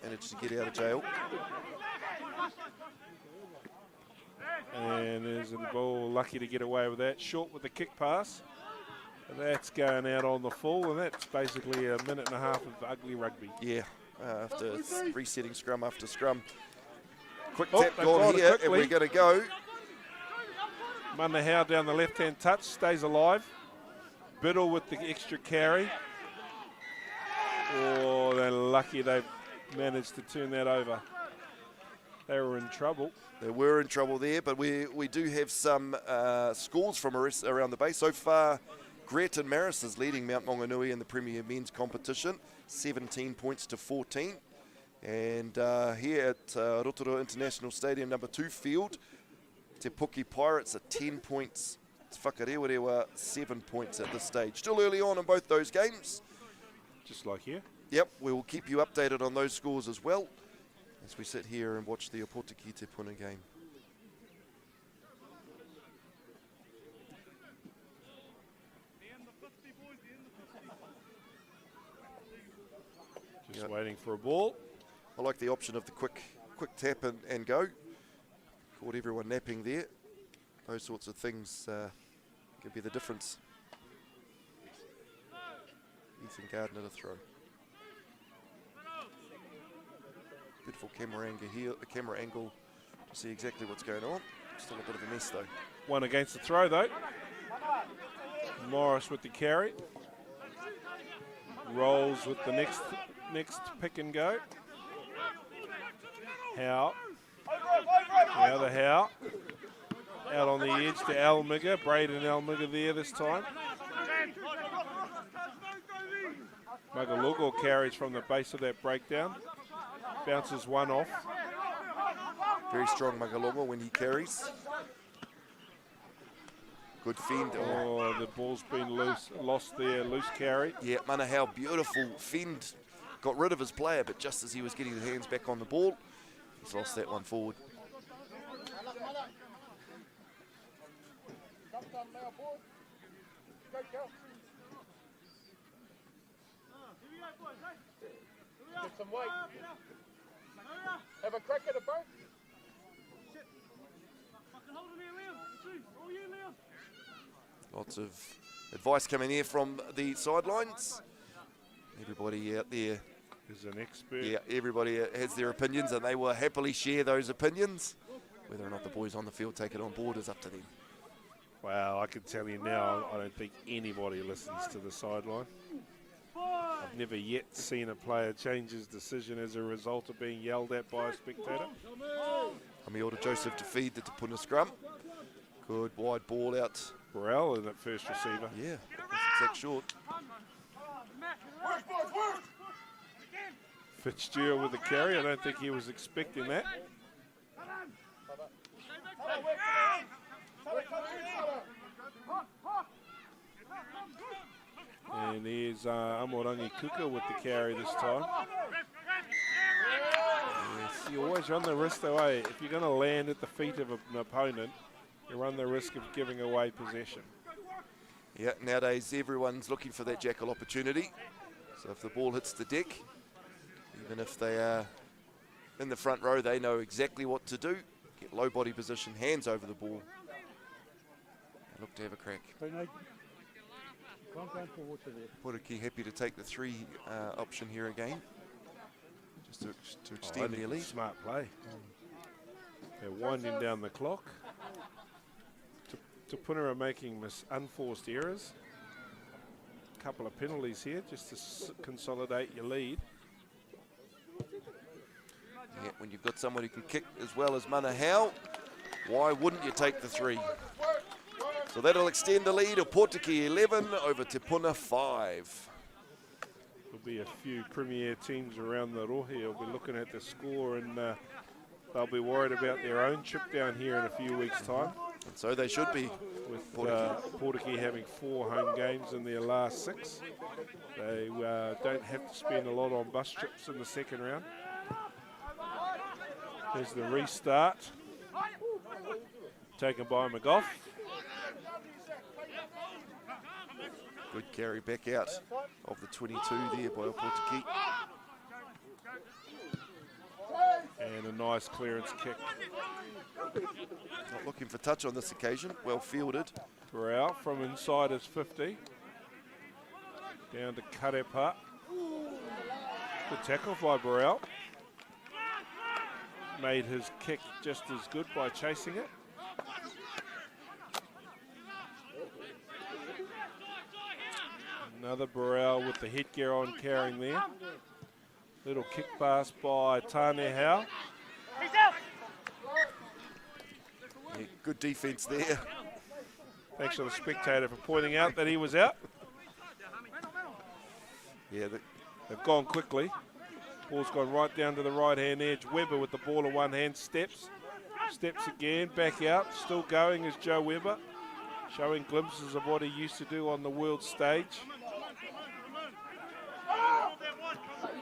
managed to get out of jail. And there's the ball, lucky to get away with that. Short with the kick pass. And that's going out on the full, and that's basically a minute and a half of ugly rugby. Yeah, after resetting scrum after scrum. Quick tap gone here, and we're going to go. Mana Hau down the left-hand touch, stays alive. Biddle with the extra carry. Oh, they're lucky they've managed to turn that over. They were in trouble. They were in trouble there, but we do have some scores from around the bay. So far, Greton Maris is leading Mount Maunganui in the Premier Men's competition, 17 points to 14. And here at Rotorua International Stadium, number 2 field, Te Puke Pirates are 10 points. It's Whakarewarewa 7 points at this stage. Still early on in both those games. Just like here. Yep, we will keep you updated on those scores as well as we sit here and watch the Ōpōtiki Te Puna game. Just waiting for a ball. I like the option of the quick tap and go. Caught everyone napping there. Those sorts of things could be the difference. Ethan Gardner to throw. Beautiful camera angle to see exactly what's going on. Still a bit of a mess though. One against the throw though. Morris with the carry. Rolls with the next pick and go. Hau. The other Hau. Out on the edge to Almiga. Braden Almiga there this time. Magalogo carries from the base of that breakdown. Bounces one off. Very strong Magalogo when he carries. Good fend. Oh, the ball's been lost there, loose carry. Yeah, Mana Hau, beautiful fend. Got rid of his player, but just as he was getting his hands back on the ball, he's lost that one forward. Get some weight. Have a crack at it, bro. Lots of advice coming there from the sidelines. Everybody out there Is an expert. Yeah, everybody has their opinions and they will happily share those opinions. Whether or not the boys on the field take it on board is up to them. Wow, I can tell you now, I don't think anybody listens to the sideline. I've never yet seen a player change his decision as a result of being yelled at by a spectator. Amiota Joseph to feed the Te Puna scrum. Good wide ball out. Burrell in at first receiver. Yeah, exact short. Fitzgerald with the carry. I don't think he was expecting that. And here's Amorangi Kuka with the carry this time. Yes, you always run the risk though, eh? If you're going to land at the feet of an opponent, you run the risk of giving away possession. Yeah, nowadays everyone's looking for that jackal opportunity. So if the ball hits the deck, even if they are in the front row, they know exactly what to do. Get low body position, hands over the ball. And look to have a crack. Ōpōtiki happy to take the 3 option here again, just to extend their lead. Smart play. They're winding down the clock. Te Puna are making unforced errors. A couple of penalties here just to consolidate your lead. Yeah, when you've got someone who can kick as well as Mana Howe, why wouldn't you take the 3? So that'll extend the lead. Ōpōtiki 11 over Te Puna 5. There'll be a few premier teams around the rohe will be looking at the score and they'll be worried about their own trip down here in a few weeks' time. And so they should be. With Ōpōtiki having 4 home games in their last 6. They don't have to spend a lot on bus trips in the second round. There's the restart. Taken by McGough. Good carry back out of the 22 there by Ōpōtiki. And a nice clearance kick. Not looking for touch on this occasion. Well fielded. Burrell from inside his 50. Down to Karepa. Good tackle by Burrell. Made his kick just as good by chasing it. Another Burrell with the headgear on carrying there. Little kick pass by Tane Howe. Yeah, good defense there. Thanks to the spectator for pointing out that he was out. Yeah, They've gone quickly. Ball's gone right down to the right-hand edge. Webber with the ball in one hand, steps. Steps again, back out. Still going is Joe Webber. Showing glimpses of what he used to do on the world stage.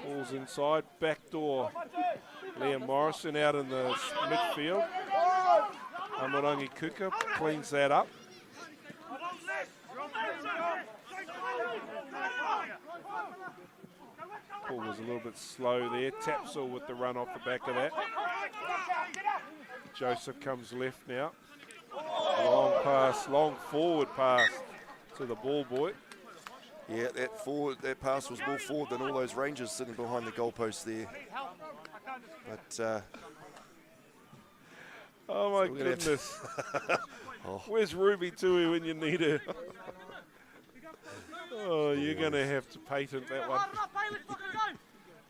Ball's inside, back door. Liam Morrison out in the midfield. Amorangi Kuka cleans that up. Ball was a little bit slow there. Tapsell with the run off the back of that. Joseph comes left now. Long pass, long forward pass to the ball boy. Yeah, that pass was more forward than all those Rangers sitting behind the goalpost there. But oh my goodness. Where's Ruby Tui when you need her? Oh, you're going to have to patent that one.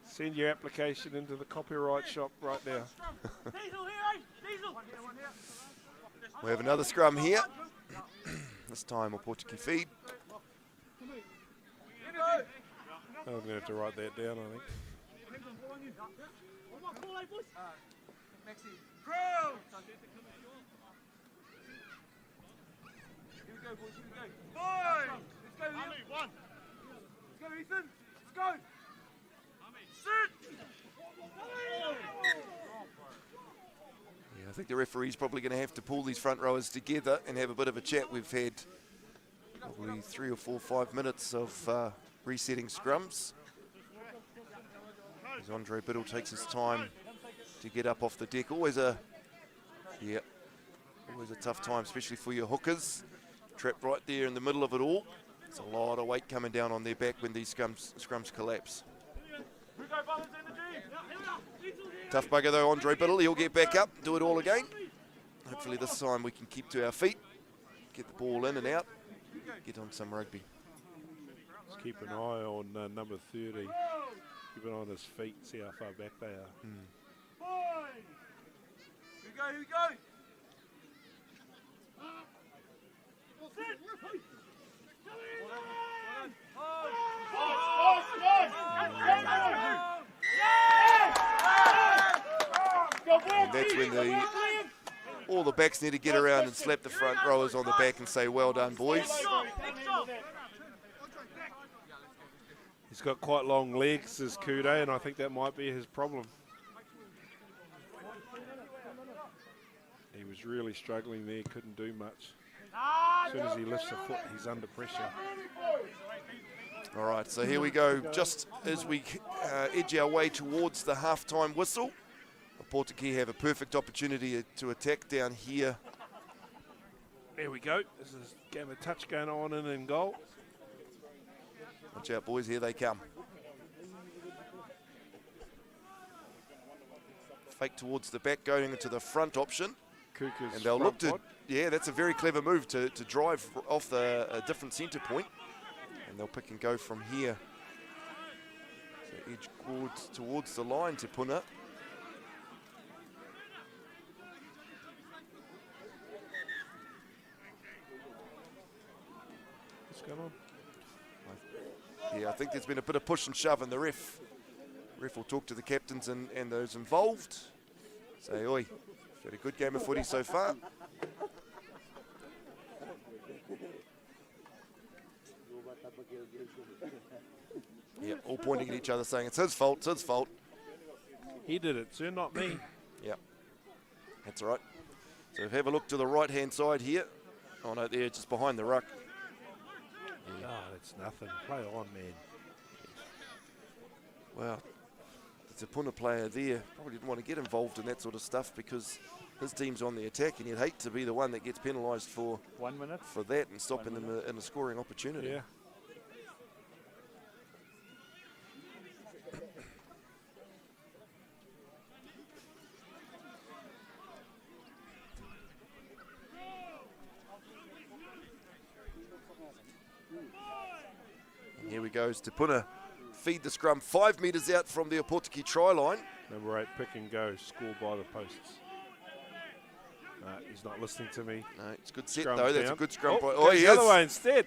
Send your application into the copyright shop right now. We have another scrum here. This time Ōpōtiki feed. I'm going to have to write that down, I think. Yeah, I think the referee's probably going to have to pull these front rowers together and have a bit of a chat. We've had probably 3 or 4, 5 minutes of resetting scrums. As Andre Biddle takes his time to get up off the deck. Always a Always a tough time, especially for your hookers. Trapped right there in the middle of it all. There's a lot of weight coming down on their back when these scrums collapse. Tough bugger though, Andre Biddle. He'll get back up, do it all again. Hopefully this time we can keep to our feet, get the ball in and out, get on some rugby. Let's keep an eye on number 30. Keep an eye on his feet, see how far back they are. Here we go. And that's when all the backs need to get around and slap the front rowers on the back and say, well done, boys. He's got quite long legs, this Kude, and I think that might be his problem. He was really struggling there, couldn't do much. As soon as he lifts a foot, he's under pressure. All right, so here we go. Just as we edge our way towards the halftime whistle, Ōpōtiki have a perfect opportunity to attack down here. There we go. There's a game of touch going on in goal. Watch out, boys, here they come. Fake towards the back, going into the front option. Kuka's and they'll look front to, pod. yeah, that's a very clever move to drive off a different centre point. And they'll pick and go from here. So edge towards the line, Te Puna. What's going on? Yeah, I think there's been a bit of push and shove, and the ref will talk to the captains and those involved. Say, oi, you've had a good game of footy so far. Yeah, all pointing at each other saying it's his fault, it's his fault. He did it, sir, not me. Yeah, that's all right. So have a look to the right-hand side here. Oh no, there, just behind the ruck. Yeah. Oh, that's nothing. Play on, man. Wow, the Te Puna player there probably didn't want to get involved in that sort of stuff because his team's on the attack, and you'd hate to be the one that gets penalised for 1 minute for that and stopping them in a scoring opportunity. Yeah. And here we go, Te Puna feed the scrum 5 metres out from the Ōpōtiki try line. Number 8, pick and go, score by the posts. He's not listening to me. No, it's a good set Scrum though. That's a down. good scrum. Oh, He the other is. way instead.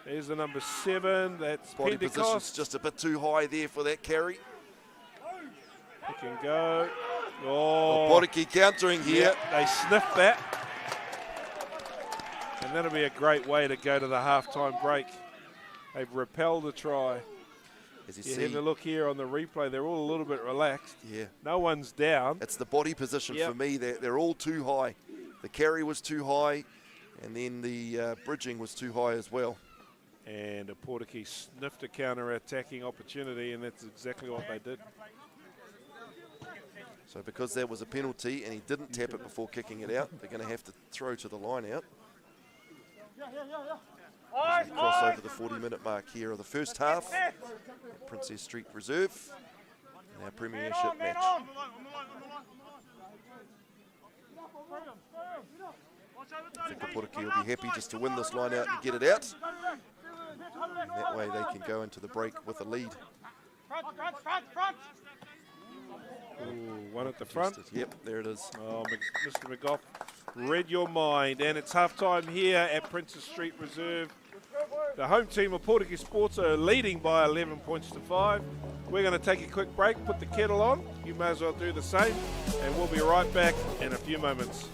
There's the number 7. That's Body position's Pentecost. just a bit too high there for that carry. Pick and go. Oh, Ōpōtiki countering here. yeah, they sniffed that. And that'll be a great way to go to the halftime break. They've repelled the try. As you You see, have a look here on the replay. They're all a little bit relaxed. yeah, No one's down. it's the body position Yep. for me. They're all too high. The carry was too high, and then the bridging was too high as well. And Ōpōtiki sniffed a counter-attacking opportunity, and that's exactly what they did. So because that was a penalty and he didn't tap it before kicking it out, they're going to have to throw to the line out. As we cross over the 40-minute mark here of the first half at Princess Street Reserve in our premiership match. I think Ōpōtiki will be happy just to win this line out and get it out. And that way they can go into the break with a lead. Ooh, one at the front. Yep, there it is. Oh, Mr. McGough read your mind, and it's halftime here at Princess Street Reserve. The home team Ōpōtiki Sports are leading by 11 points to 5. We're going to take a quick break, put the kettle on. You may as well do the same, and we'll be right back in a few moments.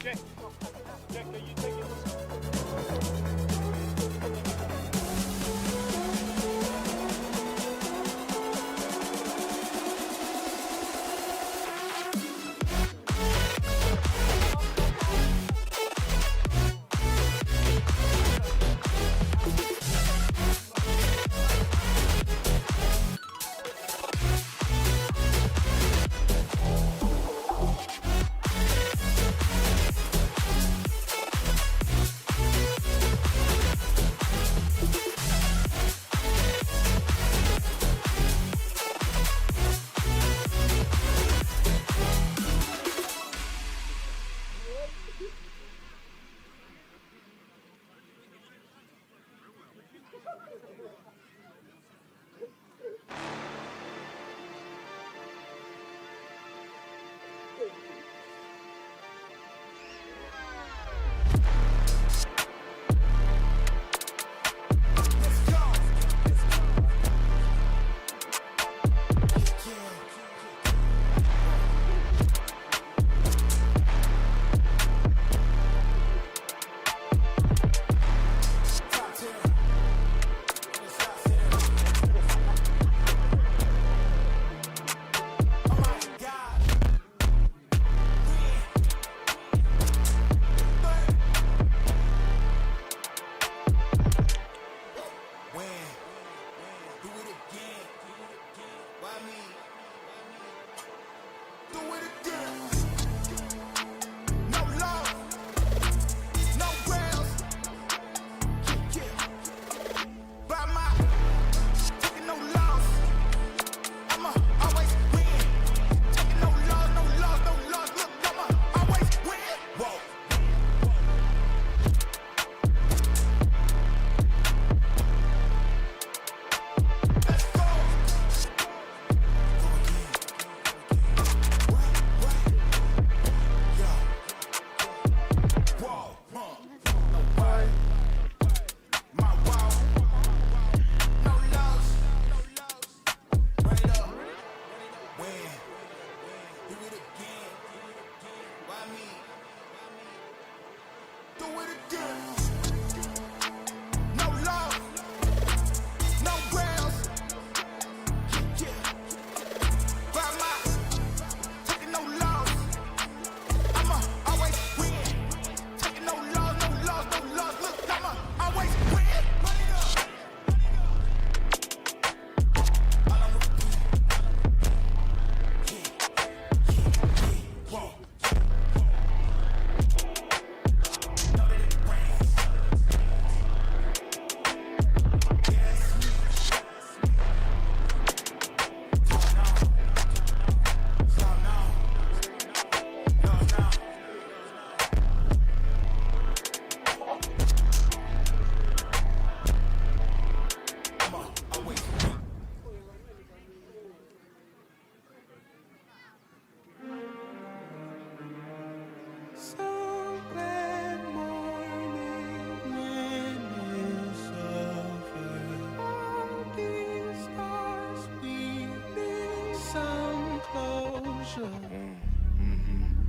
exposure.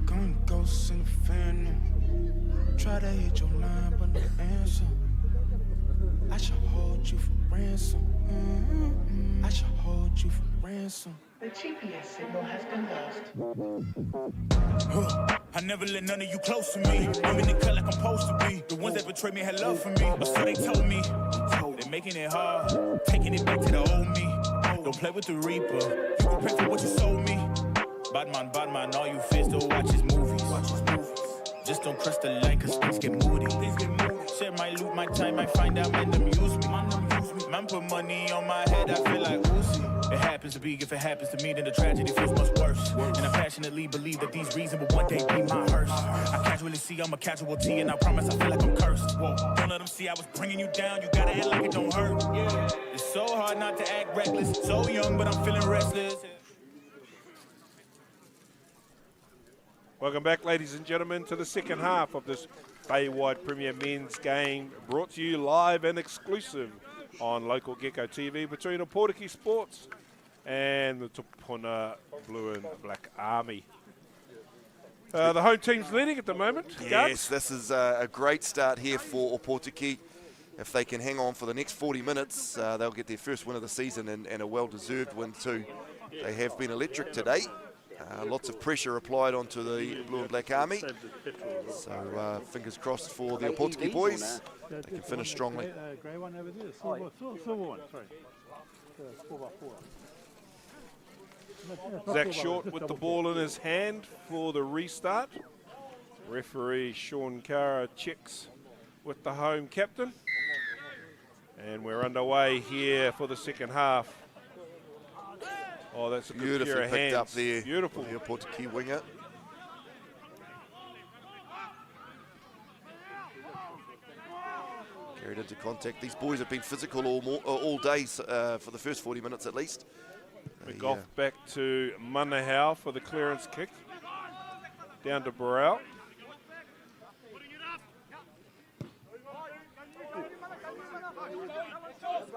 Gone ghosts in the phantom. Try to hit your line, but no answer. I should hold you for ransom. I should hold you for ransom. The GPS signal has been lost. I never let none of you close to me. I'm in the cut like I'm supposed to be. The ones that betrayed me had love for me. Or so they told me. They're making it hard, taking it back to the old me. Don't play with the Reaper. You can pay for what you sold me. Bad man, all you fears to watch his movies. Just don't cross the line, cause things get moody. Share my loot, my time, I find out men them use me. Man put money on my head, I feel like Uzi. It happens to be, if it happens to me, then the tragedy feels much worse. And I passionately believe that these reasons will one day be my hearse. I casually see I'm a casualty, and I promise I feel like I'm cursed. Whoa, don't let them see I was bringing you down, you gotta act like it don't hurt. Yeah. It's so hard not to act reckless, so young, but I'm feeling restless. Welcome back, ladies and gentlemen, to the second half of this Baywide Premier Men's game, brought to you live and exclusive on local Gecko TV between Ōpōtiki Sports and the Te Puna Blue and Black Army. The home team's leading at the moment. Yes, this is a great start here for Ōpōtiki. If they can hang on for the next 40 minutes, they'll get their first win of the season and a well-deserved win too. They have been electric today. Lots of pressure applied onto the Blue and Black Army. So fingers crossed for the Ōpōtiki boys. They can finish strongly. Grey one over there, silver one, sorry. 4x4. Zach Short with the ball in his hand for the restart. Referee Sean Cara checks with the home captain. And we're underway here for the second half. Oh, that's a good Beautifully pair of picked hands. up there. Beautiful. The Ōpōtiki winger. Carried into contact. These boys have been physical all day for the first 40 minutes at least. McGough back to Manahau for the clearance kick. Down to Burrell.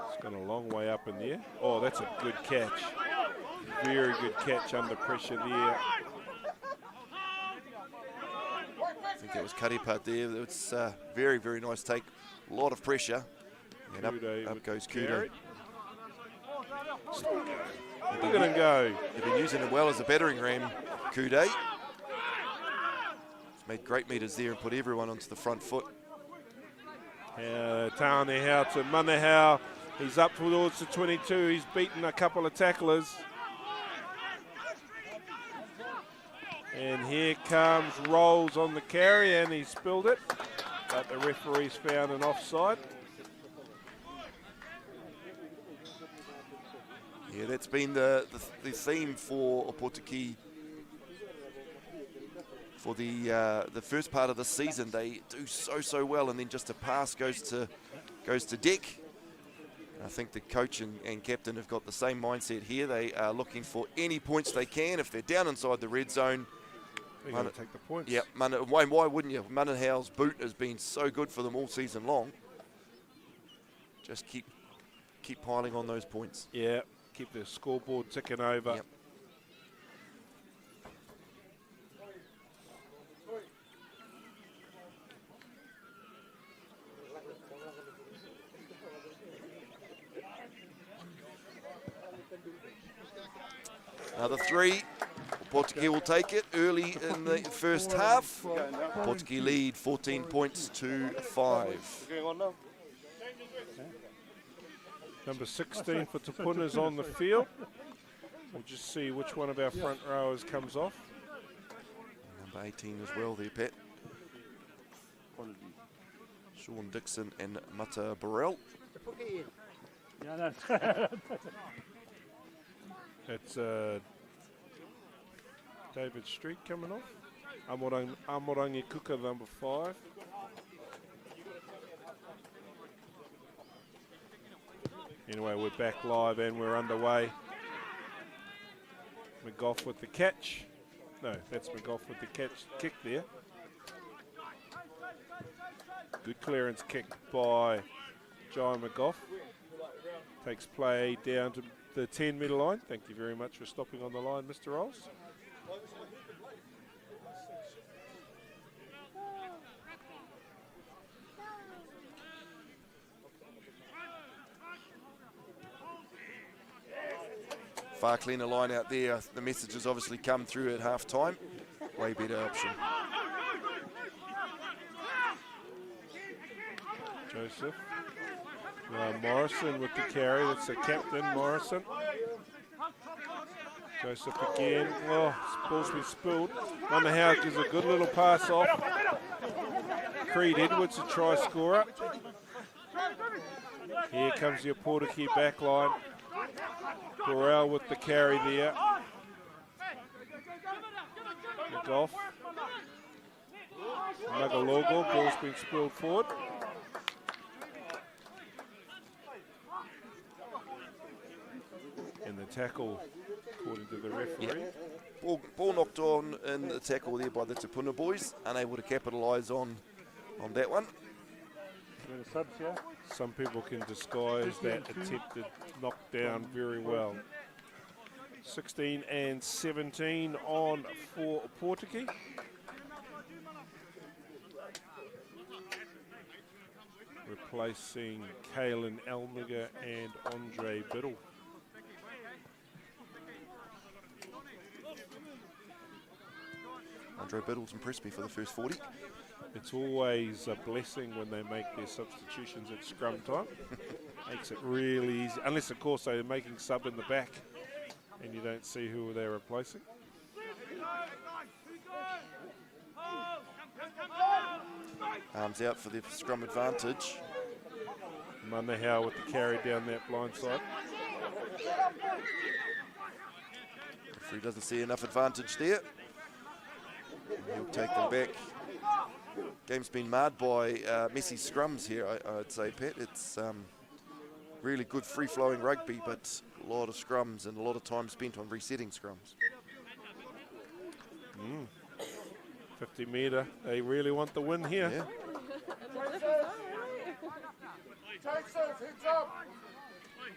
It's gone a long way up in there. Oh, that's a good catch. Very good catch under pressure there. I think that was Karipart there. It's a very, very nice take. A lot of pressure. And up goes Kudo. Look at him go. They've been using him well as a battering ram, Kudo. He's made great meters there and put everyone onto the front foot. Tauranga to Manahau. He's up towards the 22. He's beaten a couple of tacklers. And here comes Rolls on the carry, and he spilled it. But the referee's found an offside. Yeah, that's been the theme for Ōpōtiki for the first part of the season. They do so well, and then just a pass goes to Deck. I think the coach and captain have got the same mindset here. They are looking for any points they can. If they're down inside the red zone, They're going to take the points. Yep, why wouldn't you? Manahau's boot has been so good for them all season long. Just keep piling on those points. Yeah, keep the scoreboard ticking over. Yep. Another three. Ōpōtiki will take it early in the first half. Ōpōtiki lead 14 points to 5. Number 16 for Te Puna's on the field. We'll just see which one of our front rowers comes off. Number 18 as well there, Pat. Sean Dixon and Mata Burrell. That's David Street coming off. Amorangi Kuka, number 5. Anyway, we're back live and we're underway. McGough with the catch. No, that's McGough with the kick there. Good clearance kick by John McGough. Takes play down to the 10-metre line. Thank you very much for stopping on the line, Mr. Rolls. Far cleaner line out there. The message has obviously come through at half time. Way better option. Joseph. Morrison with the carry. That's the captain, Morrison. Joseph again. Oh, ball's been spilled. Wonder how gives a good little pass off. Creed Edwards, a try scorer. Here comes the Ōpōtiki back line. Burrell with the carry there. McGough. Magalogo, ball's been spilled forward. And the tackle, according to the referee. Ball knocked on in the tackle there by the Te Puna boys. Unable to capitalise on that one. Some people can disguise that attempted knockdown very well. 16 and 17 on for Ōpōtiki. Replacing Kalen Almiga and Andre Biddle. Andre Biddle's impressed me for the first 40. It's always a blessing when they make their substitutions at scrum time. Makes it really easy, unless of course they're making sub in the back and you don't see who they're replacing. Arms out for the scrum advantage. Manahau with the carry down that blind side. Referee doesn't see enough advantage there. He'll take them back. Game's been marred by messy scrums here, I'd say, Pat. It's really good free-flowing rugby, but a lot of scrums and a lot of time spent on resetting scrums. 50 metre, they really want the win here. Yeah.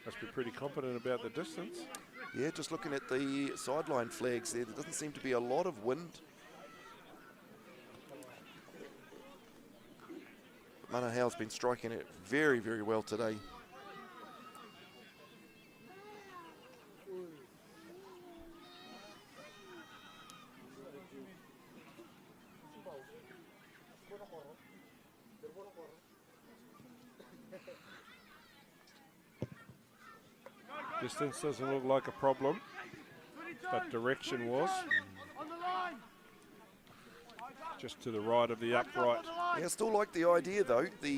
Must be pretty confident about the distance. Yeah, just looking at the sideline flags there doesn't seem to be a lot of wind. Manahau's been striking it very, very well today. Distance doesn't look like a problem, but direction was. Just to the right of the upright. Yeah, I still like the idea though. The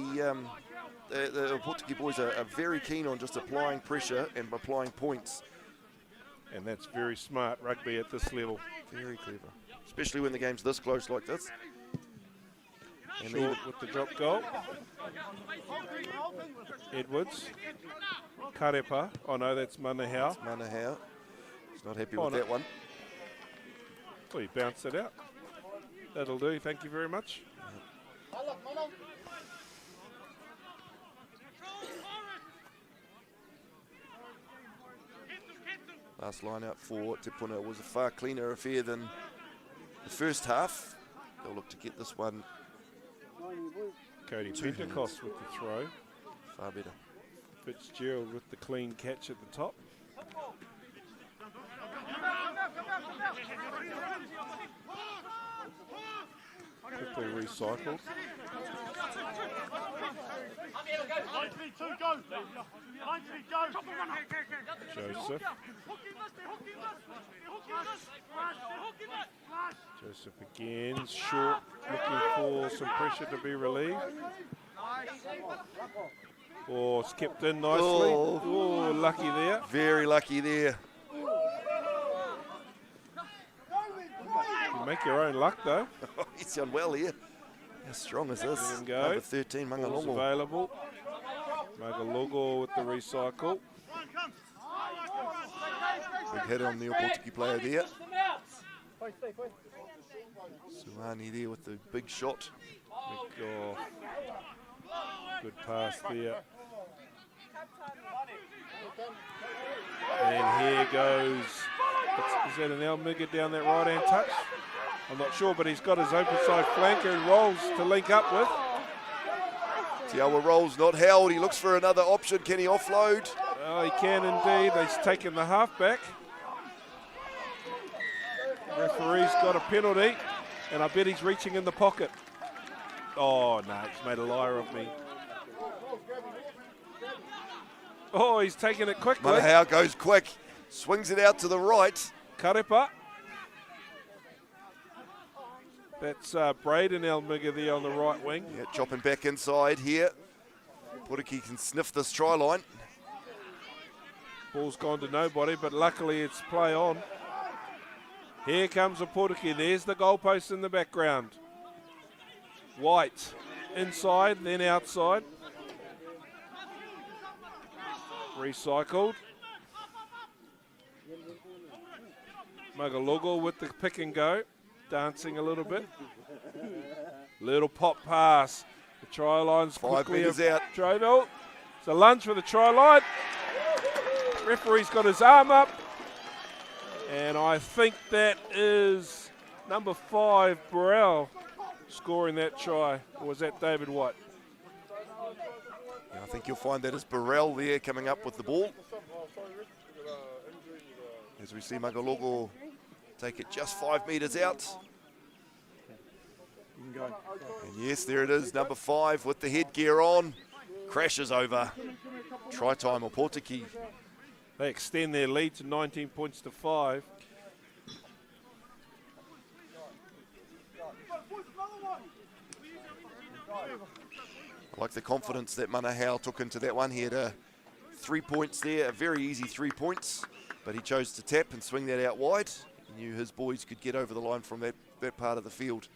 Ōpōtiki boys are very keen on just applying pressure and applying points. And that's very smart rugby at this level. Very clever. Especially when the game's this close like this. And Short with the drop goal. Edwards. Karepa. Oh no, that's Manahau. Manahau. He's not happy with that one. Well, he bounced it out. That'll do, thank you very much. Last line out for Te Puna was a far cleaner affair than the first half. They'll look to get this one. Cody Pentecost with the throw. Far better. Fitzgerald with the clean catch at the top. Quickly recycled. Joseph. Joseph again, short, looking for some pressure to be relieved. Oh, it's kept in nicely. Oh, lucky there. Very lucky there. You make your own luck though. He's done well here. How strong is this? Let him go. Number 13, Ball's Mangalongo. available. Magalogo with the recycle. Big hit on the Ōpōtiki player there. Suani there with the big shot. Oh, good pass there. And here goes, Is that an Almiga down that right-hand touch? I'm not sure, but he's got his open side flanker and rolls to link up with. Te Awa rolls not held. He looks for another option. Can he offload? Oh, he can indeed. He's taken the halfback. Referee's got a penalty, and I bet he's reaching in the pocket. Oh, no, he's made a liar of me. Oh, he's taken it quickly. Manahau goes quick. Swings it out to the right. Karepa. That's Braden Almiga there on the right wing. Yeah, chopping back inside here. Ōpōtiki can sniff this try line. Ball's gone to nobody, but luckily it's play on. Here comes Ōpōtiki. There's the goalpost in the background. White inside, then outside. Recycled. Magalogo with the pick and go. Dancing a little bit. Little pop pass. The try line's 5 quickly metres out. Drove out. It's a lunge for the try line. Referee's got his arm up. And I think that is number 5, Burrell, scoring that try. Or was that David White? Yeah, I think you'll find that is Burrell there coming up with the ball. As we see Magalogo take it just 5 metres out. And yes, there it is, number 5 with the headgear on. Crashes over. Try time, Ōpōtiki. They extend their lead to 19 points to 5. I like the confidence that Manahau took into that one. He had 3 points there, a very easy 3 points, but he chose to tap and swing that out wide. He knew his boys could get over the line from that part of the field.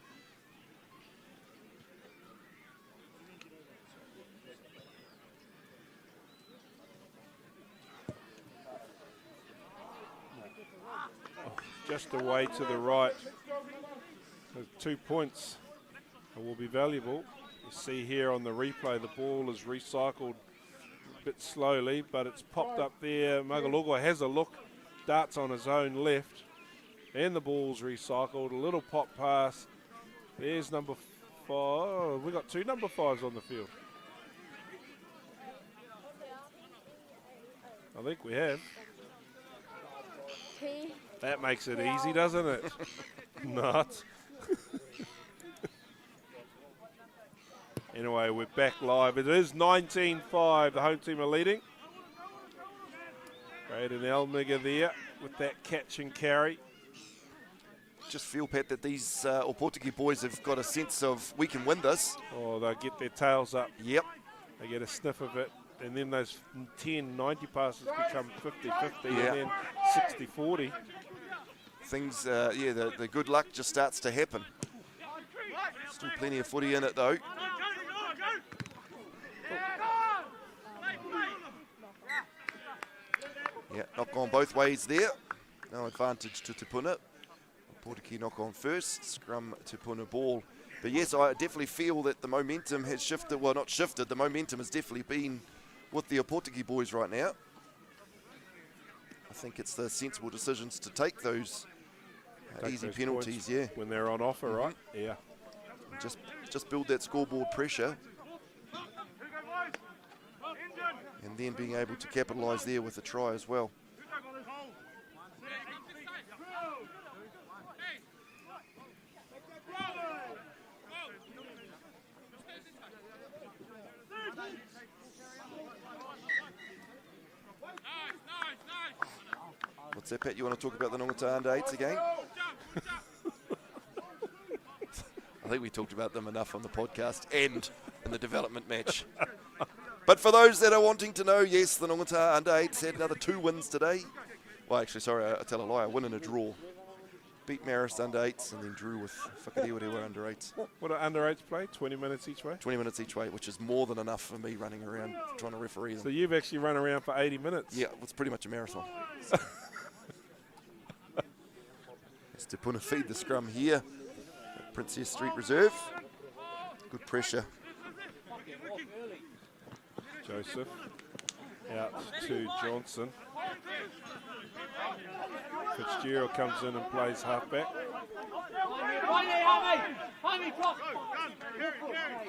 Just away to the right. So 2 points will be valuable. You see here on the replay, the ball is recycled a bit slowly, but it's popped up there. Magalogo has a look, darts on his own left, and the ball's recycled. A little pop pass. There's number 5. Oh, we've got 2 number 5s on the field. I think we have. That makes it easy, doesn't it? Not. Anyway, we're back live. It is 19-5. The home team are leading. Braden Almiga there with that catch and carry. Just feel, Pat, that these Ōpōtiki boys have got a sense of, we can win this. Oh, they'll get their tails up. Yep. They get a sniff of it. And then those 10-90 passes become 50-50 Yeah. and then 60-40. Things, the good luck just starts to happen. Still plenty of footy in it, though. Yeah, knock on both ways there. No advantage to Te Puna. Ōpōtiki knock on first, scrum Te Puna ball. But yes, I definitely feel that the momentum has shifted. Well, not shifted, the momentum has definitely been with the Ōpōtiki boys right now. I think it's the sensible decisions to take those easy those penalties, points when they're on offer, right? Yeah. Just build that scoreboard pressure. And then being able to capitalise there with a try as well. What's that, Pat? You want to talk about the Nongata under-8s again? I think we talked about them enough on the podcast and in the development match. But for those that are wanting to know, yes, the Nongata under-8s had another 2 wins today. Well, actually, sorry, I tell a lie, a win and a draw. Beat Marist under-8s and then drew with Whakarewa under-8s. What do under-8s play? 20 minutes each way? 20 minutes each way, which is more than enough for me running around trying to referee them. So you've actually run around for 80 minutes? Yeah, it's pretty much a marathon. As Te Puna feed the scrum here at Princess Street Reserve. Good pressure. Joseph out to Johnson. Fitzgerald comes in and plays halfback.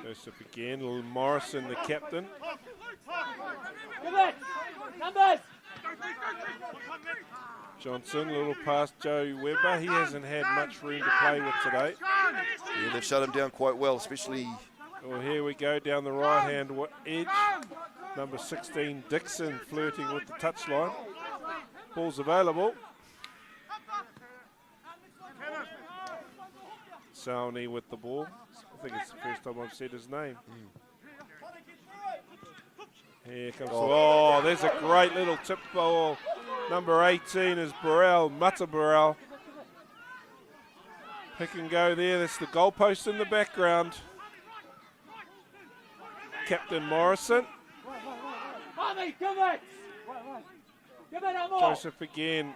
Joseph again, Morrison the captain. Johnson, a little past Joe Webber. He hasn't had much room to play with today. Yeah, they've shut him down quite well, especially. Well, here we go down the right-hand edge. Number 16, Dixon, flirting with the touchline. Ball's available. Sauni with the ball. I think it's the first time I've said his name. Here comes. Oh, there's a great little tip ball. Number 18 is Burrell, Mata Burrell. Pick and go there. That's the goalpost in the background. Captain Morrison. Joseph again.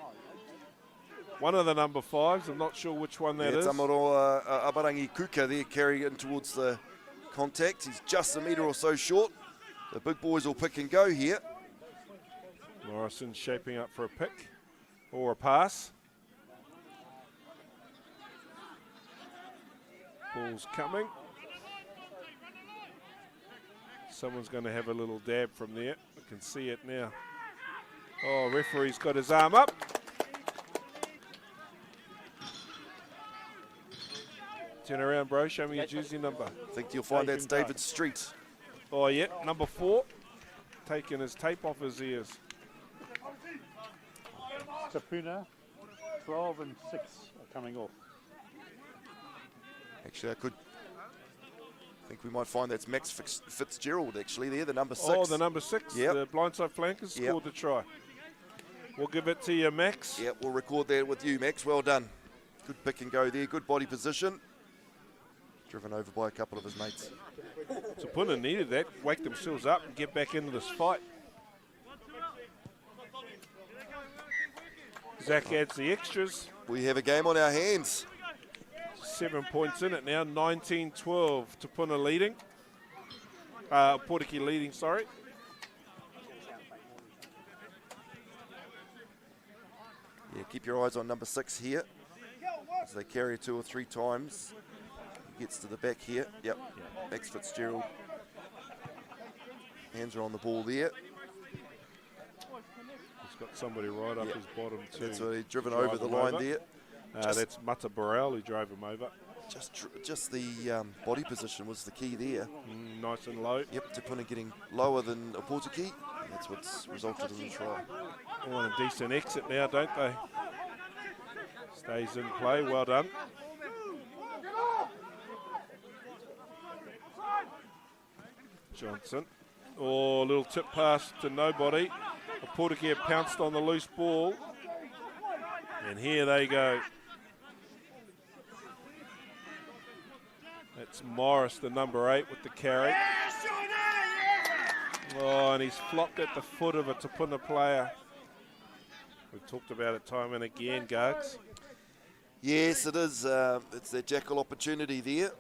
One of the number 5s. I'm not sure which one that is. Tamaro Abarangi Kuka there carrying it in towards the contact. He's just a metre or so short. The big boys will pick and go here. Morrison shaping up for a pick or a pass. Ball's coming. Someone's going to have a little dab from there. We can see it now. Oh, referee's got his arm up. Turn around, bro. Show me your jersey number. I think you'll find that's David Street. Oh, yeah. Number 4. Taking his tape off his ears. Te Puna, 12 and 6 are coming off. Actually, I think we might find that's Max Fitzgerald, actually, there, the number 6. Oh, the number 6. Yep. The blindside flanker scored the try. We'll give it to you, Max. Yeah, we'll record that with you, Max. Well done. Good pick and go there. Good body position. Driven over by a couple of his mates. Te Puna needed that. Wake themselves up and get back into this fight. Zach adds the extras. We have a game on our hands. 7 points in it now. 19-12. Te Puna leading. Ōpōtiki leading, sorry. Yeah, keep your eyes on number 6 here. As they carry it 2 or 3 times. He gets to the back here. Yep. Max Fitzgerald. Hands are on the ball there. He's got somebody right up his bottom too. That's what he's driven over the line there. That's Mata Burrell who drove him over. Just the body position was the key there. Nice and low. Yep, Te Puna getting lower than Ōpōtiki. That's what's resulted in the try. They want a decent exit now, don't they? Stays in play. Well done. Johnson. Oh, little tip pass to nobody. Ōpōtiki have pounced on the loose ball. And here they go. That's Morris, the number 8, with the carry. Oh, and he's flopped at the foot of a Te Puna player. We've talked about it time and again, Gargs. Yes, it is. It's their jackal opportunity there.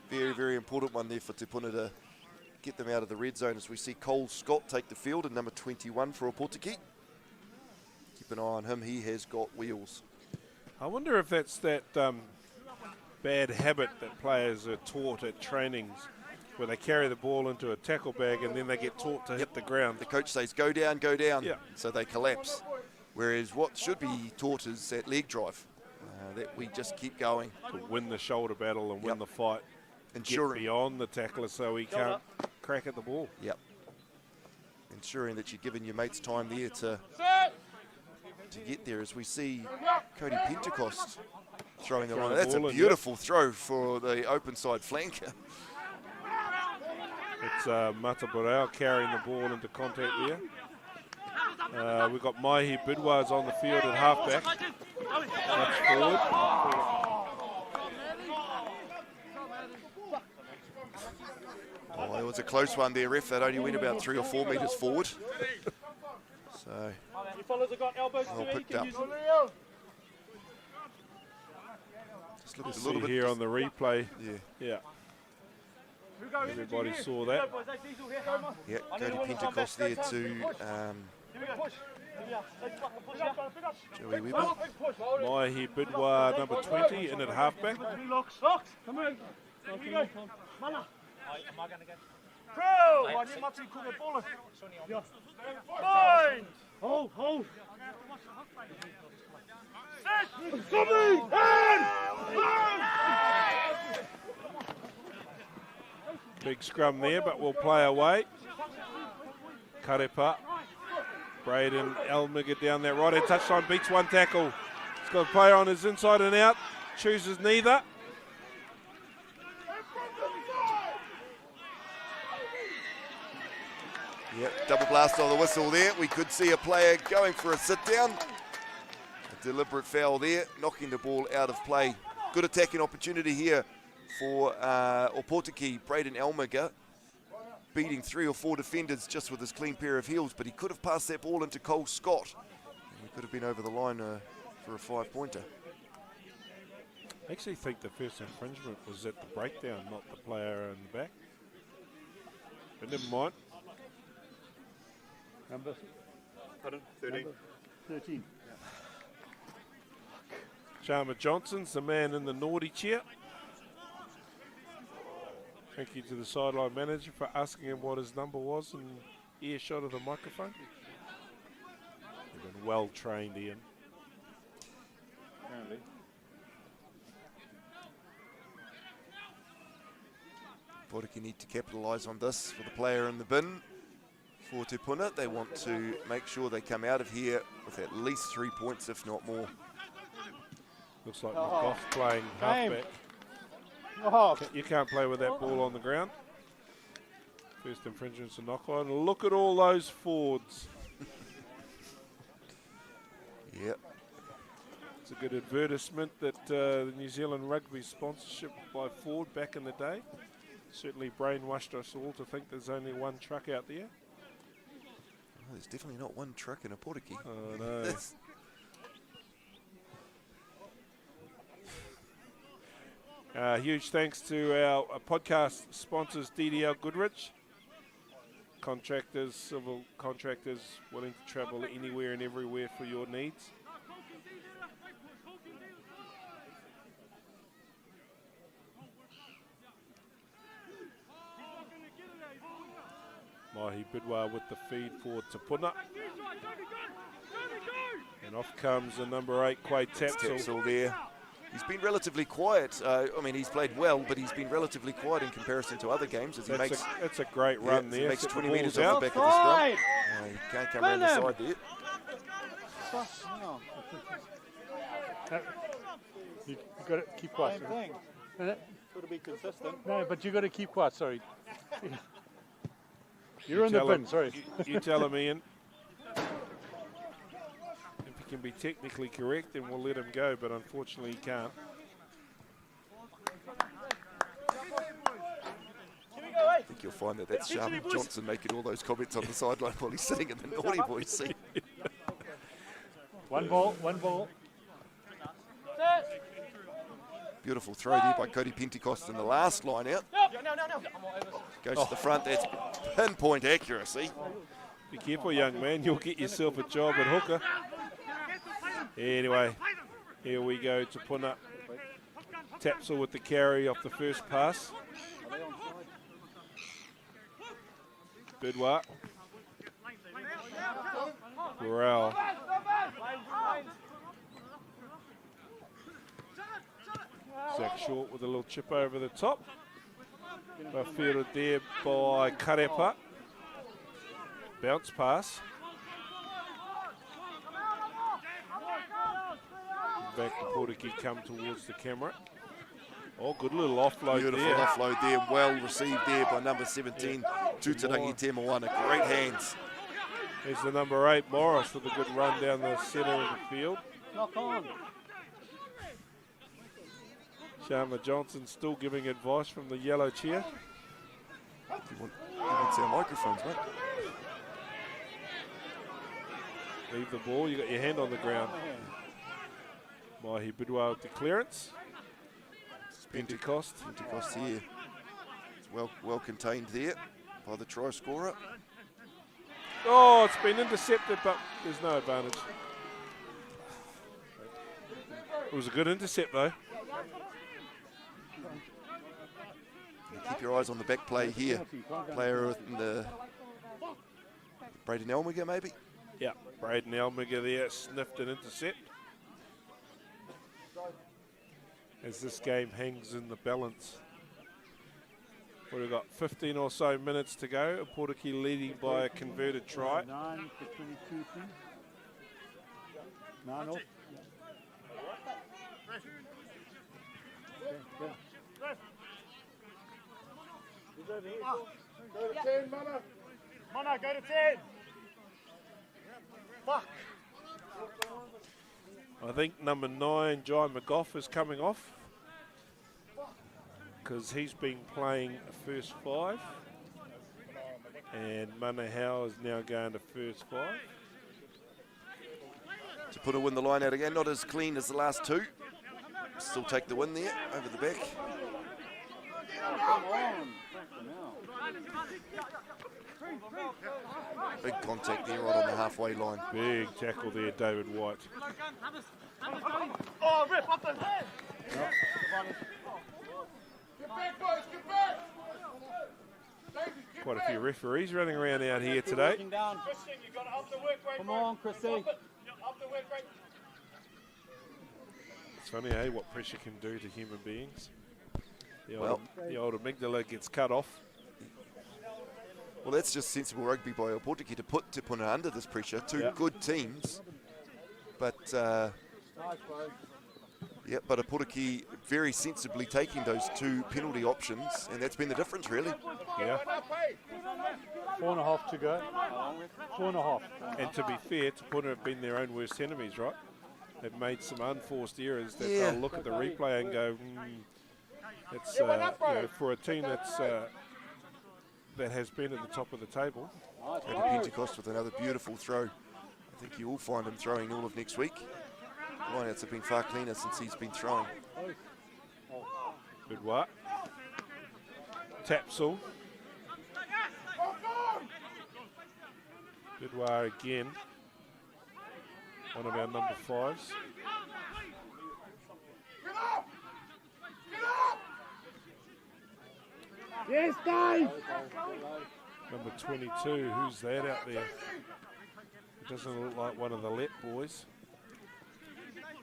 Very, very important one there for Te Puna to get them out of the red zone as we see Cole Scott take the field and number 21 for Ōpōtiki. Keep an eye on him. He has got wheels. I wonder if that's that bad habit that players are taught at trainings where they carry the ball into a tackle bag and then they get taught to hit the ground. The coach says, go down, so they collapse. Whereas what should be taught is that leg drive, that we just keep going. To win the shoulder battle and win the fight. Ensuring get beyond the tackler so he can't crack at the ball. Yep. Ensuring that you're giving your mates time there to get there, as we see Cody Pentecost throwing the line. That's a beautiful throw for the open side flanker. It's Mata Burrell carrying the ball into contact there. We've got Mahi Bidwaz on the field at halfback. Much forward. Oh, it was a close one there, ref. That only went about 3 or 4 metres forward. So, well picked up. Just looked a little bit here on the replay. Yeah. Everybody saw that. Yeah, Cody Pentecost there to Joey Weber. Maihi Bidwa, number 20, in at halfback. Hold. Big scrum there, but we'll play away. Karepa. Braden Elmiger down that right hand touchline, beats one tackle. He's got a player on his inside and out, chooses neither. Yep, double blast on the whistle there. We could see a player going for a sit down. A deliberate foul there, knocking the ball out of play. Good attacking opportunity here for Ōpōtiki. Braden Elmiger beating 3 or 4 defenders just with his clean pair of heels, but he could have passed that ball into Cole Scott. And he could have been over the line for a 5-pointer. I actually think the first infringement was at the breakdown, not the player in the back. But never mind. Number 13. Sharma Johnson's the man in the naughty chair. Thank you to the sideline manager for asking him what his number was and earshot of the microphone. You've been well trained, Ian. Apparently. Ōpōtiki need to capitalise on this for the player in the bin. For Te Puna, they want to make sure they come out of here with at least 3 points, if not more. Looks like McGough playing halfback. Oh, You can't play with that ball on the ground. First infringement's a knock on. Look at all those Fords. Yep. It's a good advertisement that the New Zealand Rugby sponsorship by Ford back in the day. Certainly brainwashed us all to think there's only one truck out there. Oh, there's definitely not one truck in Ōpōtiki. Oh no. Huge thanks to our podcast sponsors, DDL Goodrich. Contractors, civil contractors willing to travel anywhere and everywhere for your needs. Maihi Bidwa with the feed for Te Puna. And off comes the number 8, Quade Tapsell. Tapsell there. He's been relatively quiet. I mean, he's played well, but he's been relatively quiet in comparison to other games. As he makes that's a great run there. He makes Set 20 the metres balls off out. the back of the scrum. He can't come around the side there. You got to keep quiet. Same thing. Got to be consistent. No, but you got to keep quiet. Sorry. You're in the bin. Sorry. You tell him, Ian. If he can be technically correct, then we'll let him go. But unfortunately, he can't. I think you'll find that that's Sharma Johnson making all those comments on the sideline while he's sitting in the naughty boys seat. One ball. Beautiful throw there by Cody Pentecost in the last line out. Goes to the front. That's pinpoint accuracy. Be careful, young man. You'll get yourself a job at hooker. Anyway, here we go. Te Puna. Tapsell with the carry off the first pass. Bidwa. Burrell. Zach Short with a little chip over the top. Fielded there by Karepa. Bounce pass. Back to Ōpōtiki, come towards the camera. Oh, good little offload Beautiful there. offload there. Well received there by number 17, Tutarangi Te Moana. Great hands. There's the number 8, Morris, with a good run down the centre of the field. Knock on. Sharma Johnson still giving advice from the yellow chair. You want our microphones, mate? Leave the ball, you got your hand on the ground. Maihi Bidwa with the clearance. Pentecost. Pentecost here. It's well contained there by the try scorer. Oh, it's been intercepted, but there's no advantage. It was a good intercept, though. Keep your eyes on the back play here. Player in the Braden Elmiger, maybe. Yeah, Braden Elmiger there sniffed an intercept. As this game hangs in the balance. We've got 15 or so minutes to go. Ōpōtiki leading by a converted try. 9 to 22. 9 off. Go to 10, Mana. Mana, go to 10. Fuck. I think number 9, John McGough, is coming off because he's been playing first 5, and Mana Howe is now going to first 5. To put a win the line out again, not as clean as the last 2. Still take the win there over the back. Big contact there right on the halfway line. Big tackle there, David White. Oh, rip up the head. Quite a few referees running around out here today. Come on, Chrissy. It's funny, eh, what pressure can do to human beings. The old amygdala gets cut off. Well, that's just sensible rugby by Ōpōtiki to put Te Puna under this pressure. Two good teams, but but Ōpōtiki very sensibly taking those 2 penalty options, and that's been the difference, really. Yeah. 4.5 to go. 4.5. And to be fair, Te Puna have been their own worst enemies, right? They've made some unforced errors that they'll look at the replay and go, it's for a team that's that has been at the top of the table. And Pentecost with another beautiful throw. I think you will find him throwing all of next week. Lineouts have been far cleaner since he's been throwing. Good work. Tapsel. Good work again. One of our number 5s. Yes, Dave. Number 22, who's that out there? It doesn't look like one of the Let boys.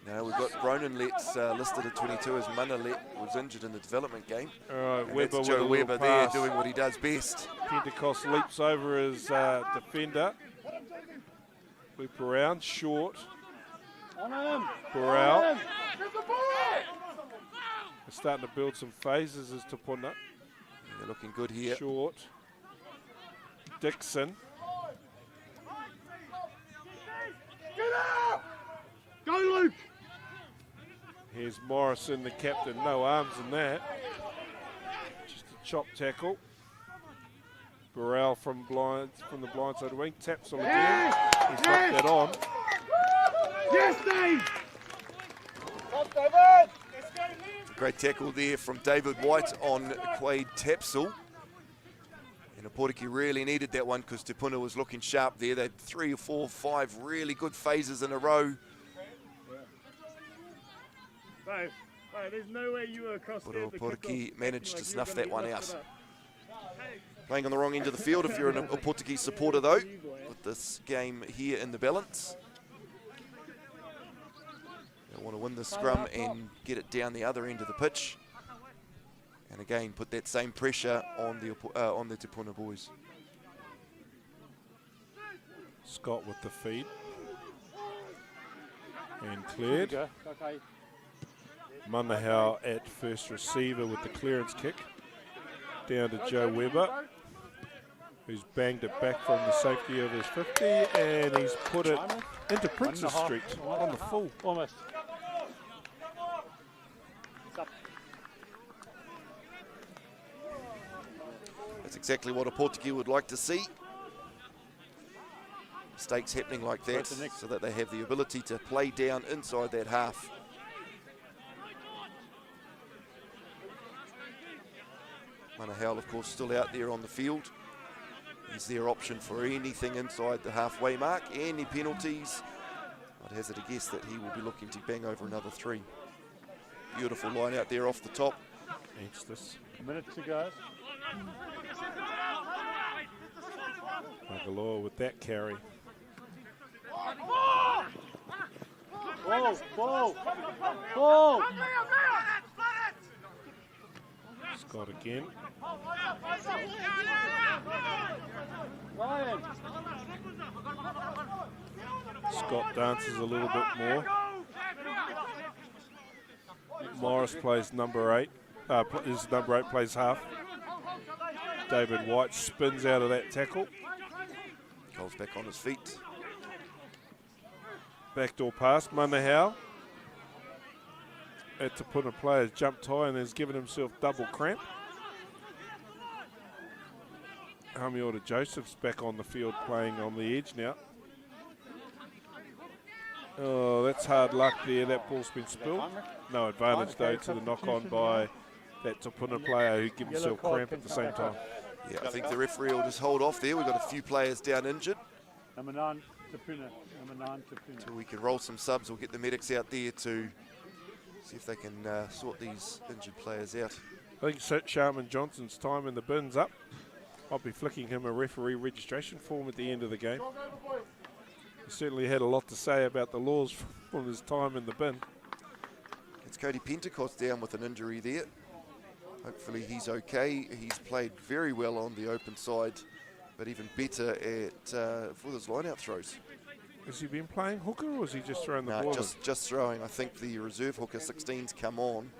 No, we've got Ronan Letts listed at 22 as Mana Let was injured in the development game. All right, And Weber that's with a Joe little Weber there pass. doing what he does best. Pentecost leaps over his defender. Loop around, short. On him. Burrell. They're starting to build some phases as Te Puna. They're looking good here. Short. Dixon. Go, Luke. Here's Morrison, the captain. No arms in that. Just a chop tackle. Burrell from the blindside wing. Taps on again. He's knocked that on. Yes, Dave. Great tackle there from David White on Quade Tapsel. And Ōpōtiki really needed that one because Te Puna was looking sharp there. They had 3 or 4, 5 really good phases in a row. Dave, there's no way you were across But there. Ōpōtiki managed to snuff that one out. Playing on the wrong end of the field if you're an Ōpōtiki supporter though, with this game here in the balance. They want to win the scrum and get it down the other end of the pitch. And again, put that same pressure on the Te Puna boys. Scott with the feed. And cleared. Okay. Manahau at first receiver with the clearance kick. Down to Joe Weber, who's banged it back from the safety of his 50, and he's put it into Princess Street on the full. Almost. That's exactly what Ōpōtiki would like to see. Mistakes happening like that so that they have the ability to play down inside that half. Manahau, of course, still out there on the field. He's their option for anything inside the halfway mark. Any penalties, I'd hazard a guess that he will be looking to bang over another 3. Beautiful line out there off the top. It's this. A minute to go. Magalore with that carry. Ball. Scott again. Ryan. Scott dances a little bit more. Morris plays number 8. His number 8 plays half. David White spins out of that tackle. Cole's back on his feet. Backdoor pass, Manahau. At Te Puna players jumped high and has given himself double cramp. Hamiota Joseph's back on the field playing on the edge now. Oh, that's hard luck there. That ball's been spilled. No advantage though to the knock on by that Te Puna player who gives himself cramp at the same time. Yeah, I think the referee will just hold off there. We've got a few players down injured. Number 9, Te Puna. Number 9, Te Puna. So we can roll some subs. We'll get the medics out there to see if they can sort these injured players out. I think Sharman Johnson's time in the bin's up. I'll be flicking him a referee registration form at the end of the game. He certainly had a lot to say about the laws from his time in the bin. It's Cody Pentecost down with an injury there. Hopefully he's okay. He's played very well on the open side, but even better at for those line-out throws. Has he been playing hooker or has he just thrown the ball? Just throwing. I think the reserve hooker 16's come on,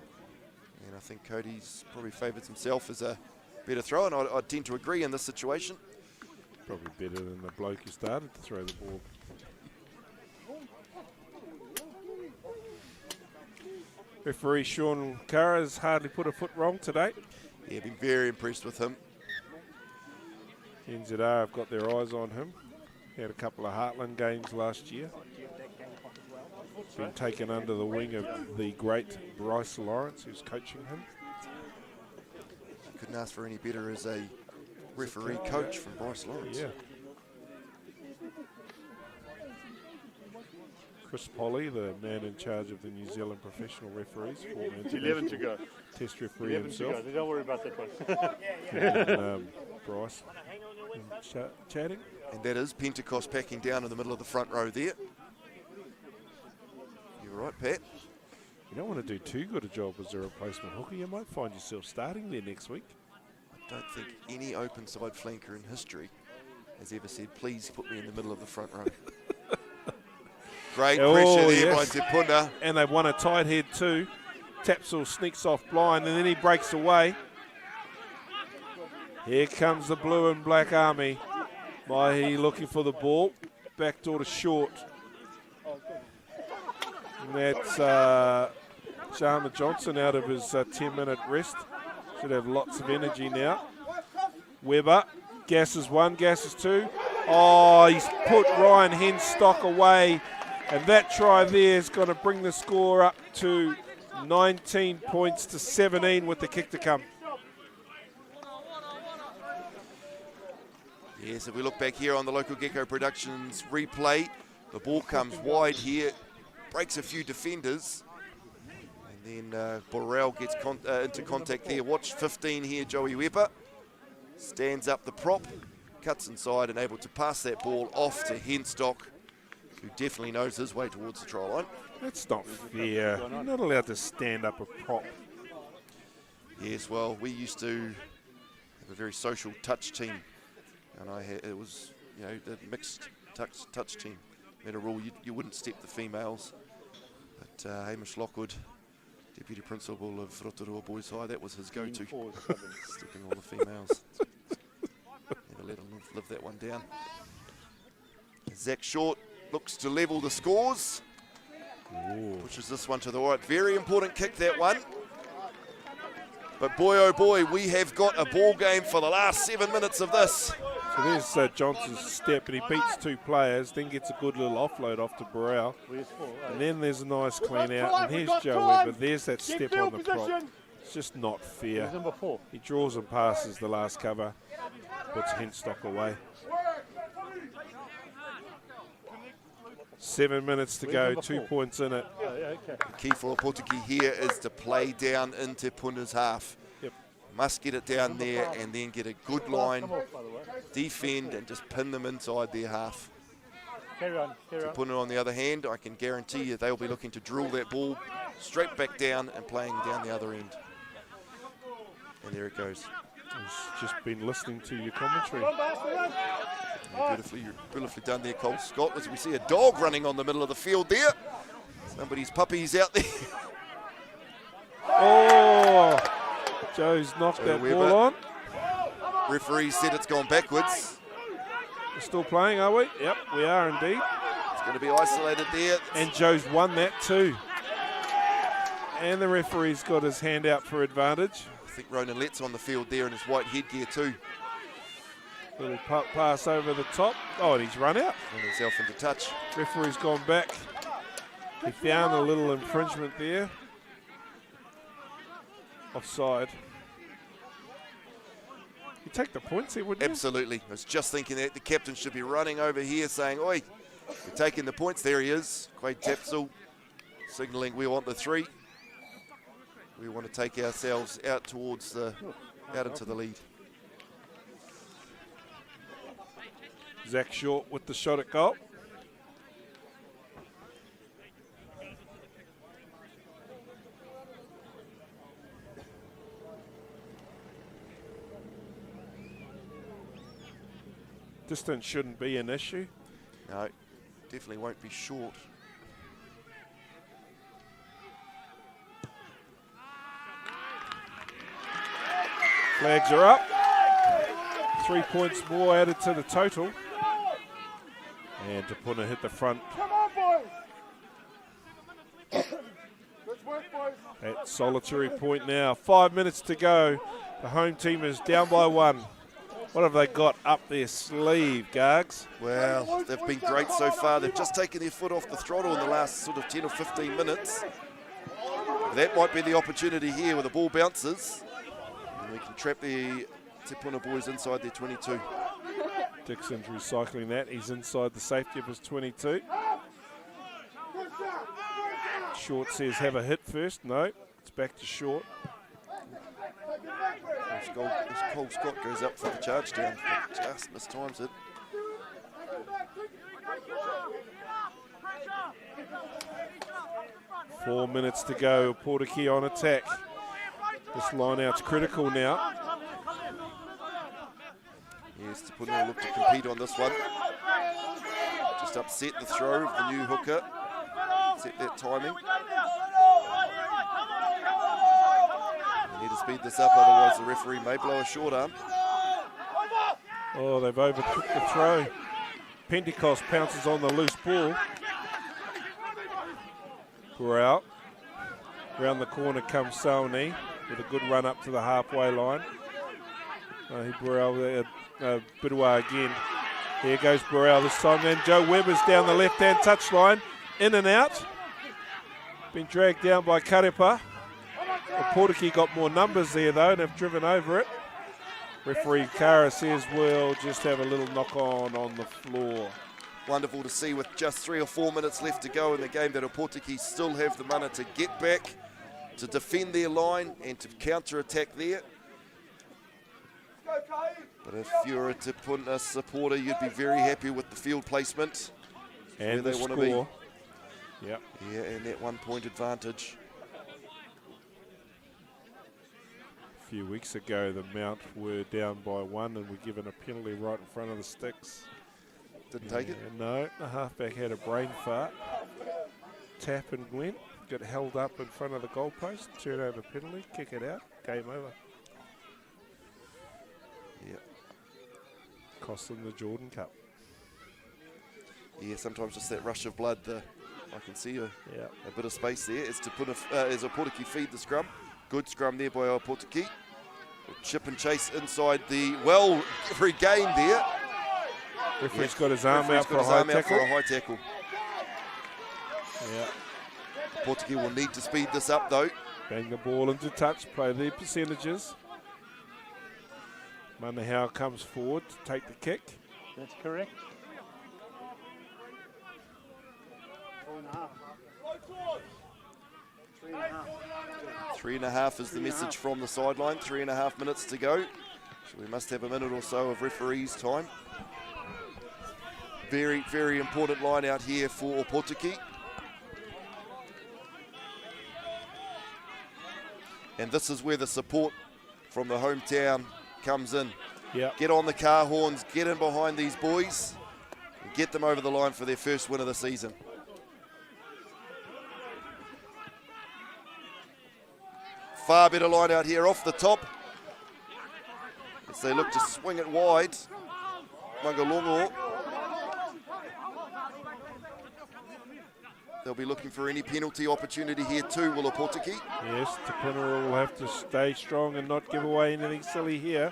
and I think Cody's probably favoured himself as a better thrower, and I tend to agree in this situation. Probably better than the bloke who started to throw the ball. Referee Sean Carr has hardly put a foot wrong today. Yeah, been very impressed with him. NZR have got their eyes on him. He had a couple of Heartland games last year. Been taken under the wing of the great Bryce Lawrence, who's coaching him. Couldn't ask for any better as a referee coach from Bryce Lawrence. Yeah. Chris Polly, the man in charge of the New Zealand professional referees, former 11 to go. test referee himself. Don't worry about that one. And, Bryce chatting. And that is Pentecost packing down in the middle of the front row there. You're right, Pat. You don't want to do too good a job as a replacement hooker. You might find yourself starting there next week. I don't think any open side flanker in history has ever said, please put me in the middle of the front row. Great pressure there by Te Puna. And they've won a tight head too. Tapsell sneaks off blind and then he breaks away. Here comes the blue and black army. Mahi looking for the ball. Backdoor to short. And that's Sharma Johnson out of his 10-minute rest. Should have lots of energy now. Weber, gasses 1, gasses 2. Oh, he's put Ryan Henstock away. And that try there is going to bring the score up to 19 points to 17 with the kick to come. Yes, if we look back here on the local Gecko Productions replay, the ball comes wide here, breaks a few defenders, and then Borrell gets into contact there. Watch 15 here, Joey Weber. Stands up the prop, cuts inside and able to pass that ball off to Henstock, who definitely knows his way towards the try line. That's not fair. You're not allowed to stand up a prop. Yes, well, we used to have a very social touch team, and it was, you know, the mixed touch team. We had a rule you wouldn't step the females, but Hamish Lockwood, Deputy Principal of Rotorua Boys High, that was his go-to, stepping all the females. Never let him live that one down. Zach Short looks to level the scores. Ooh. Pushes this one to the right. Very important kick, that one. But boy, oh boy, we have got a ball game for the last 7 minutes of this. So there's Johnson's step, and he beats 2 players, then gets a good little offload off to Burrell. And then there's a nice clean out, and here's Joe Weber. There's that step on the prop. It's just not fair. Who's number 4? He draws and passes the last cover, puts Henstock away. 7 minutes to go, 2 points in it. Oh, yeah, okay. The key for Ōpōtiki here is to play down into Puna's half. Yep. Must get it down there and then get a good line, defend and just pin them inside their half. Carry on, carry on. Puna on the other hand, I can guarantee you they'll be looking to drill that ball straight back down and playing down the other end. And there it goes. He's just been listening to your commentary. Beautifully done there, Cole Scott. As we see a dog running on the middle of the field there. Somebody's puppy's out there. Oh, Joe's knocked that Weber. ball on. Referee said it's gone backwards. We're still playing, are we? Yep, we are indeed. It's going to be isolated there. And Joe's won that too. And the referee's got his hand out for advantage. I think Ronan Lett's on the field there in his white headgear too. Little pass over the top. Oh, and he's run out. And himself into touch. Referee's gone back. He found a little infringement there. Offside. You take the points here, wouldn't you? Absolutely. I was just thinking that the captain should be running over here saying, oi, we're taking the points. There he is. Quade Tapsell signalling we want the 3. We want to take ourselves out towards out into the lead. Zach Short with the shot at goal. Distance shouldn't be an issue. No, definitely won't be short. Flags are up. 3 points more added to the total. And Te Puna hit the front. At solitary point now. 5 minutes to go. The home team is down by 1. What have they got up their sleeve, Gargs? Well, they've been great so far. They've just taken their foot off the throttle in the last sort of 10 or 15 minutes. That might be the opportunity here where the ball bounces. And we can trap the Te Puna boys inside their 22. Dixon's recycling that. He's inside the safety of his 22. Short says have a hit first. No, it's back to Short. As Cole Scott goes up for the charge down, but just mistimes it. Four minutes to go. Ōpōtiki on attack. This line-out's critical now. Yes, Te Puna will look to compete on this one. Just upset the throw of the new hooker. Set that timing. Need to speed this up, otherwise the referee may blow a short arm. Oh, they've overtook the throw. Pentecost pounces on the loose ball. Burrell. Round the corner comes Sauni with a good run up to the halfway line. Burrell there, Bidua again. Here goes Burrell this time. Then Joe Webber's down the left-hand touchline. In and out. Been dragged down by Karepa. Ōpōtiki got more numbers there though and have driven over it. Referee Kara says we'll just have a little knock on the floor. Wonderful to see with just 3 or 4 minutes left to go in the game that Ōpōtiki still have the mana to get back, to defend their line and to counter-attack there. But if you're a Te Puna supporter, you'd be very happy with the field placement. And where the they want to score. be. Yep. Yeah, and that 1 point advantage. A few weeks ago, the Mount were down by 1 and were given a penalty right in front of the sticks. Didn't take it? No, the halfback had a brain fart. Tap and went, got held up in front of the goalpost, turnover penalty, kick it out, game over. Yeah. Cost them the Jordan Cup. Yeah, sometimes just that rush of blood. I can see a bit of space there. As Ōpōtiki feed the scrum. Good scrum there by Ōpōtiki. Chip and chase inside the well-regained there. Referee's got his arm out for a high tackle. Yeah. Ōpōtiki will need to speed this up though. Bang the ball into touch, play their percentages. Manahau comes forward to take the kick. That's correct. 4.5. 3.5. 3.5 is the message from the sideline. 3.5 minutes to go. So we must have a minute or so of referees' time. Very, very important line out here for Ōpōtiki. And this is where the support from the hometown comes in. Yep. Get on the car horns, get in behind these boys, and get them over the line for their first win of the season. Far better line out here off the top. As they look to swing it wide. Mangalongo. They'll be looking for any penalty opportunity here too, will Ōpōtiki. Yes, Te Puna will have to stay strong and not give away anything silly here.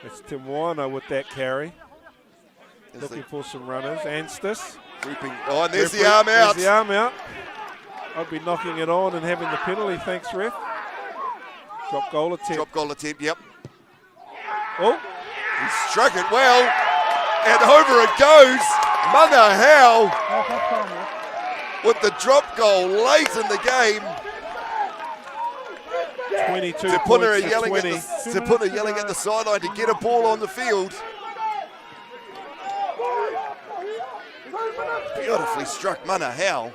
It's Te Moana with that carry. Looking for some runners. Anstis. Grouping. Oh, and there's the arm out. There's the arm out. I'd be knocking it on and having the penalty, thanks ref. Drop goal attempt. Drop goal attempt, yep. Oh, He struck it well, and over it goes. Manahau with the drop goal late in the game. 22 Te Puna points to yelling 20. Te Puna yelling at the sideline to get a ball on the field. Beautifully struck Manahau.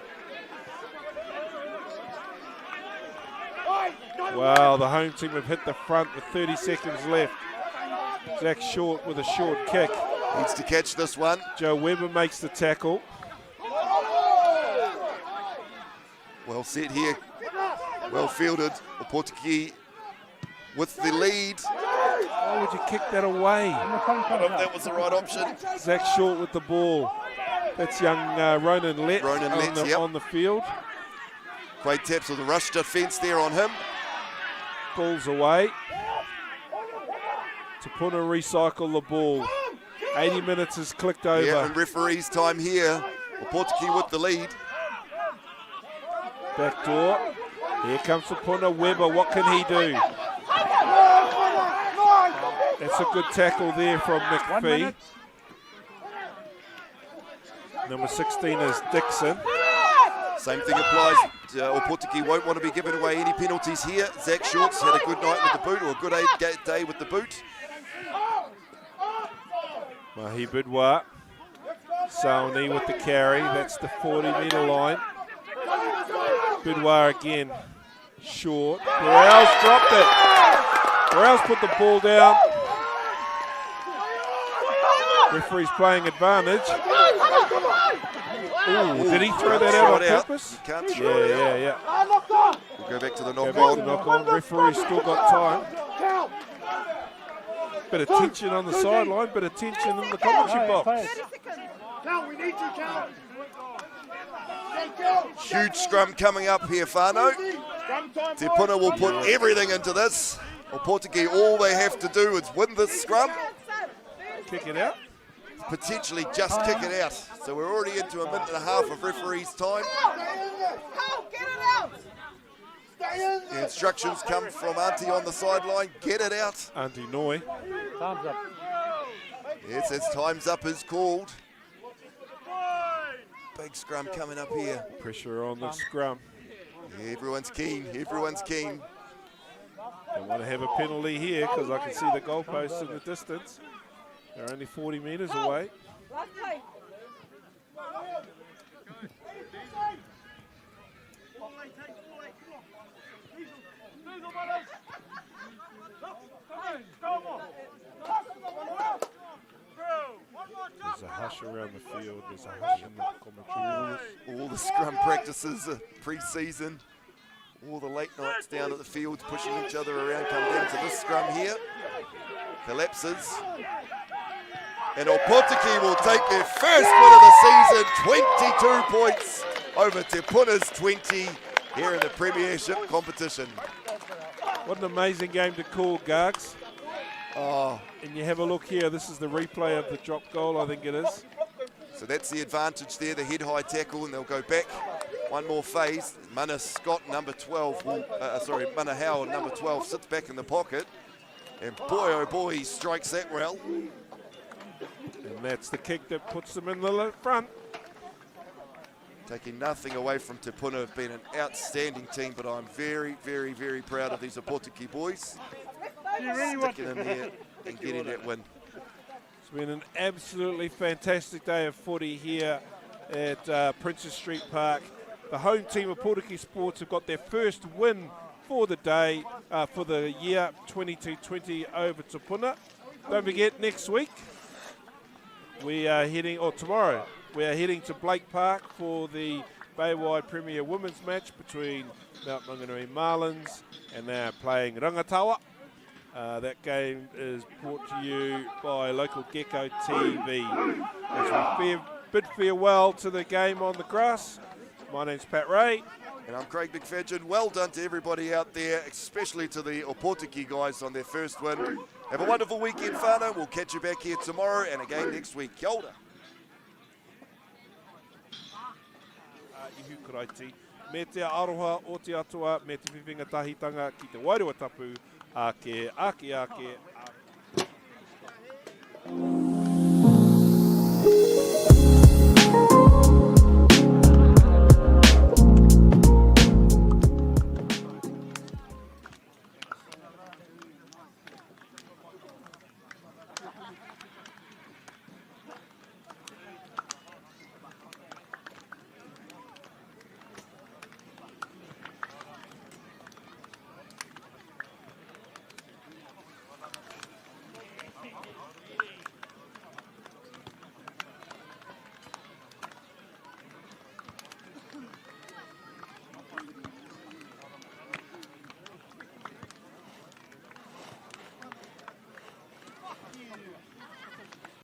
Wow, the home team have hit the front with 30 seconds left. Zach Short with a short kick. Needs to catch this one. Joe Weber makes the tackle. Well set here. Well fielded. Ōpōtiki with the lead. Why would you kick that away? I don't know if that was the right option. Zach Short with the ball. That's young Ronan Letts, on the field. Great taps with the rush defence there on him. Ball's away. Te Puna recycle the ball. 80 minutes is clicked over. Yeah, and referee's time here. Ōpōtiki with the lead. Back door. Here comes Te Puna. Weber, what can he do? That's a good tackle there from McPhee. Number 16 is Dixon. Same thing applies. Ōpōtiki won't want to be giving away any penalties here. Zach Shorts had a good night with the boot, or a good day with the boot. Mahi Bidwa. Sauni with the carry. That's the 40-metre line. Bidwa again. Short. Burrell's dropped it. Burrell's put the ball down. Referee's playing advantage. Ooh, did he throw that out on purpose? Can't throw it out. Yeah. We'll go back to the knock Go back to knock on. Referee's still got time. Bit of tension on the sideline, bit of tension in the commentary box. Huge scrum coming up here, Whānau. Te Puna will put everything into this. Ōpōtiki, all they have to do is win this scrum. Kick it out. Potentially just kick it out. So we're already into a minute and a half of referee's time. The instructions come from Auntie on the sideline. Get it out. Auntie Noi. Time's up. Yes, as time's up is called. Big scrum coming up here. Pressure on the scrum. Yeah, everyone's keen. Everyone's keen. Don't want to have a penalty here because I can see the goalposts in the distance. They're only 40 metres away. There's a hush around the field. There's a hush in the commentary. All the scrum practices pre-season. All the late nights down at the fields pushing each other around. Come down to this scrum here. Collapses. And Ōpōtiki will take their first win of the season. 22 points over Te Puna's 20 here in the Premiership competition. What an amazing game to call, Gargs. Oh, And you have a look here. This is the replay of the drop goal, I think it is. so that's the advantage there, the head-high tackle, and they'll go back One more phase. Mana Scott, number 12, Mana Howard, number 12, sits back in the pocket. And boy, oh boy, he strikes that well. And that's the kick that puts them in the front. Taking nothing away from Te Puna, have been an outstanding team, but I'm very, very, very proud of these Ōpōtiki boys. Sticking in there and getting that win. It's been an absolutely fantastic day of footy here at Princess Street Park. The home team of Ōpōtiki Sports have got their first win for the day, for the year 22-20 over Te Puna. Don't forget, next week, we are heading, or tomorrow, we are heading to Blake Park for the Baywide Premier Women's match between Mount Maunganui Marlins, and they are playing Rangatawa. That game is brought to you by local Gecko TV. As we bid farewell to the game on the grass, my name's Pat Ray. And I'm Craig McFadgen. Well done to everybody out there, especially to the Ōpōtiki guys on their first win. Have a wonderful weekend, whānau. We'll catch you back here tomorrow and again next week. Kia ora. Ihu karaiti. Me te aroha o te atua, me te whiwhinga tahitanga ki te wairua tapu, ake.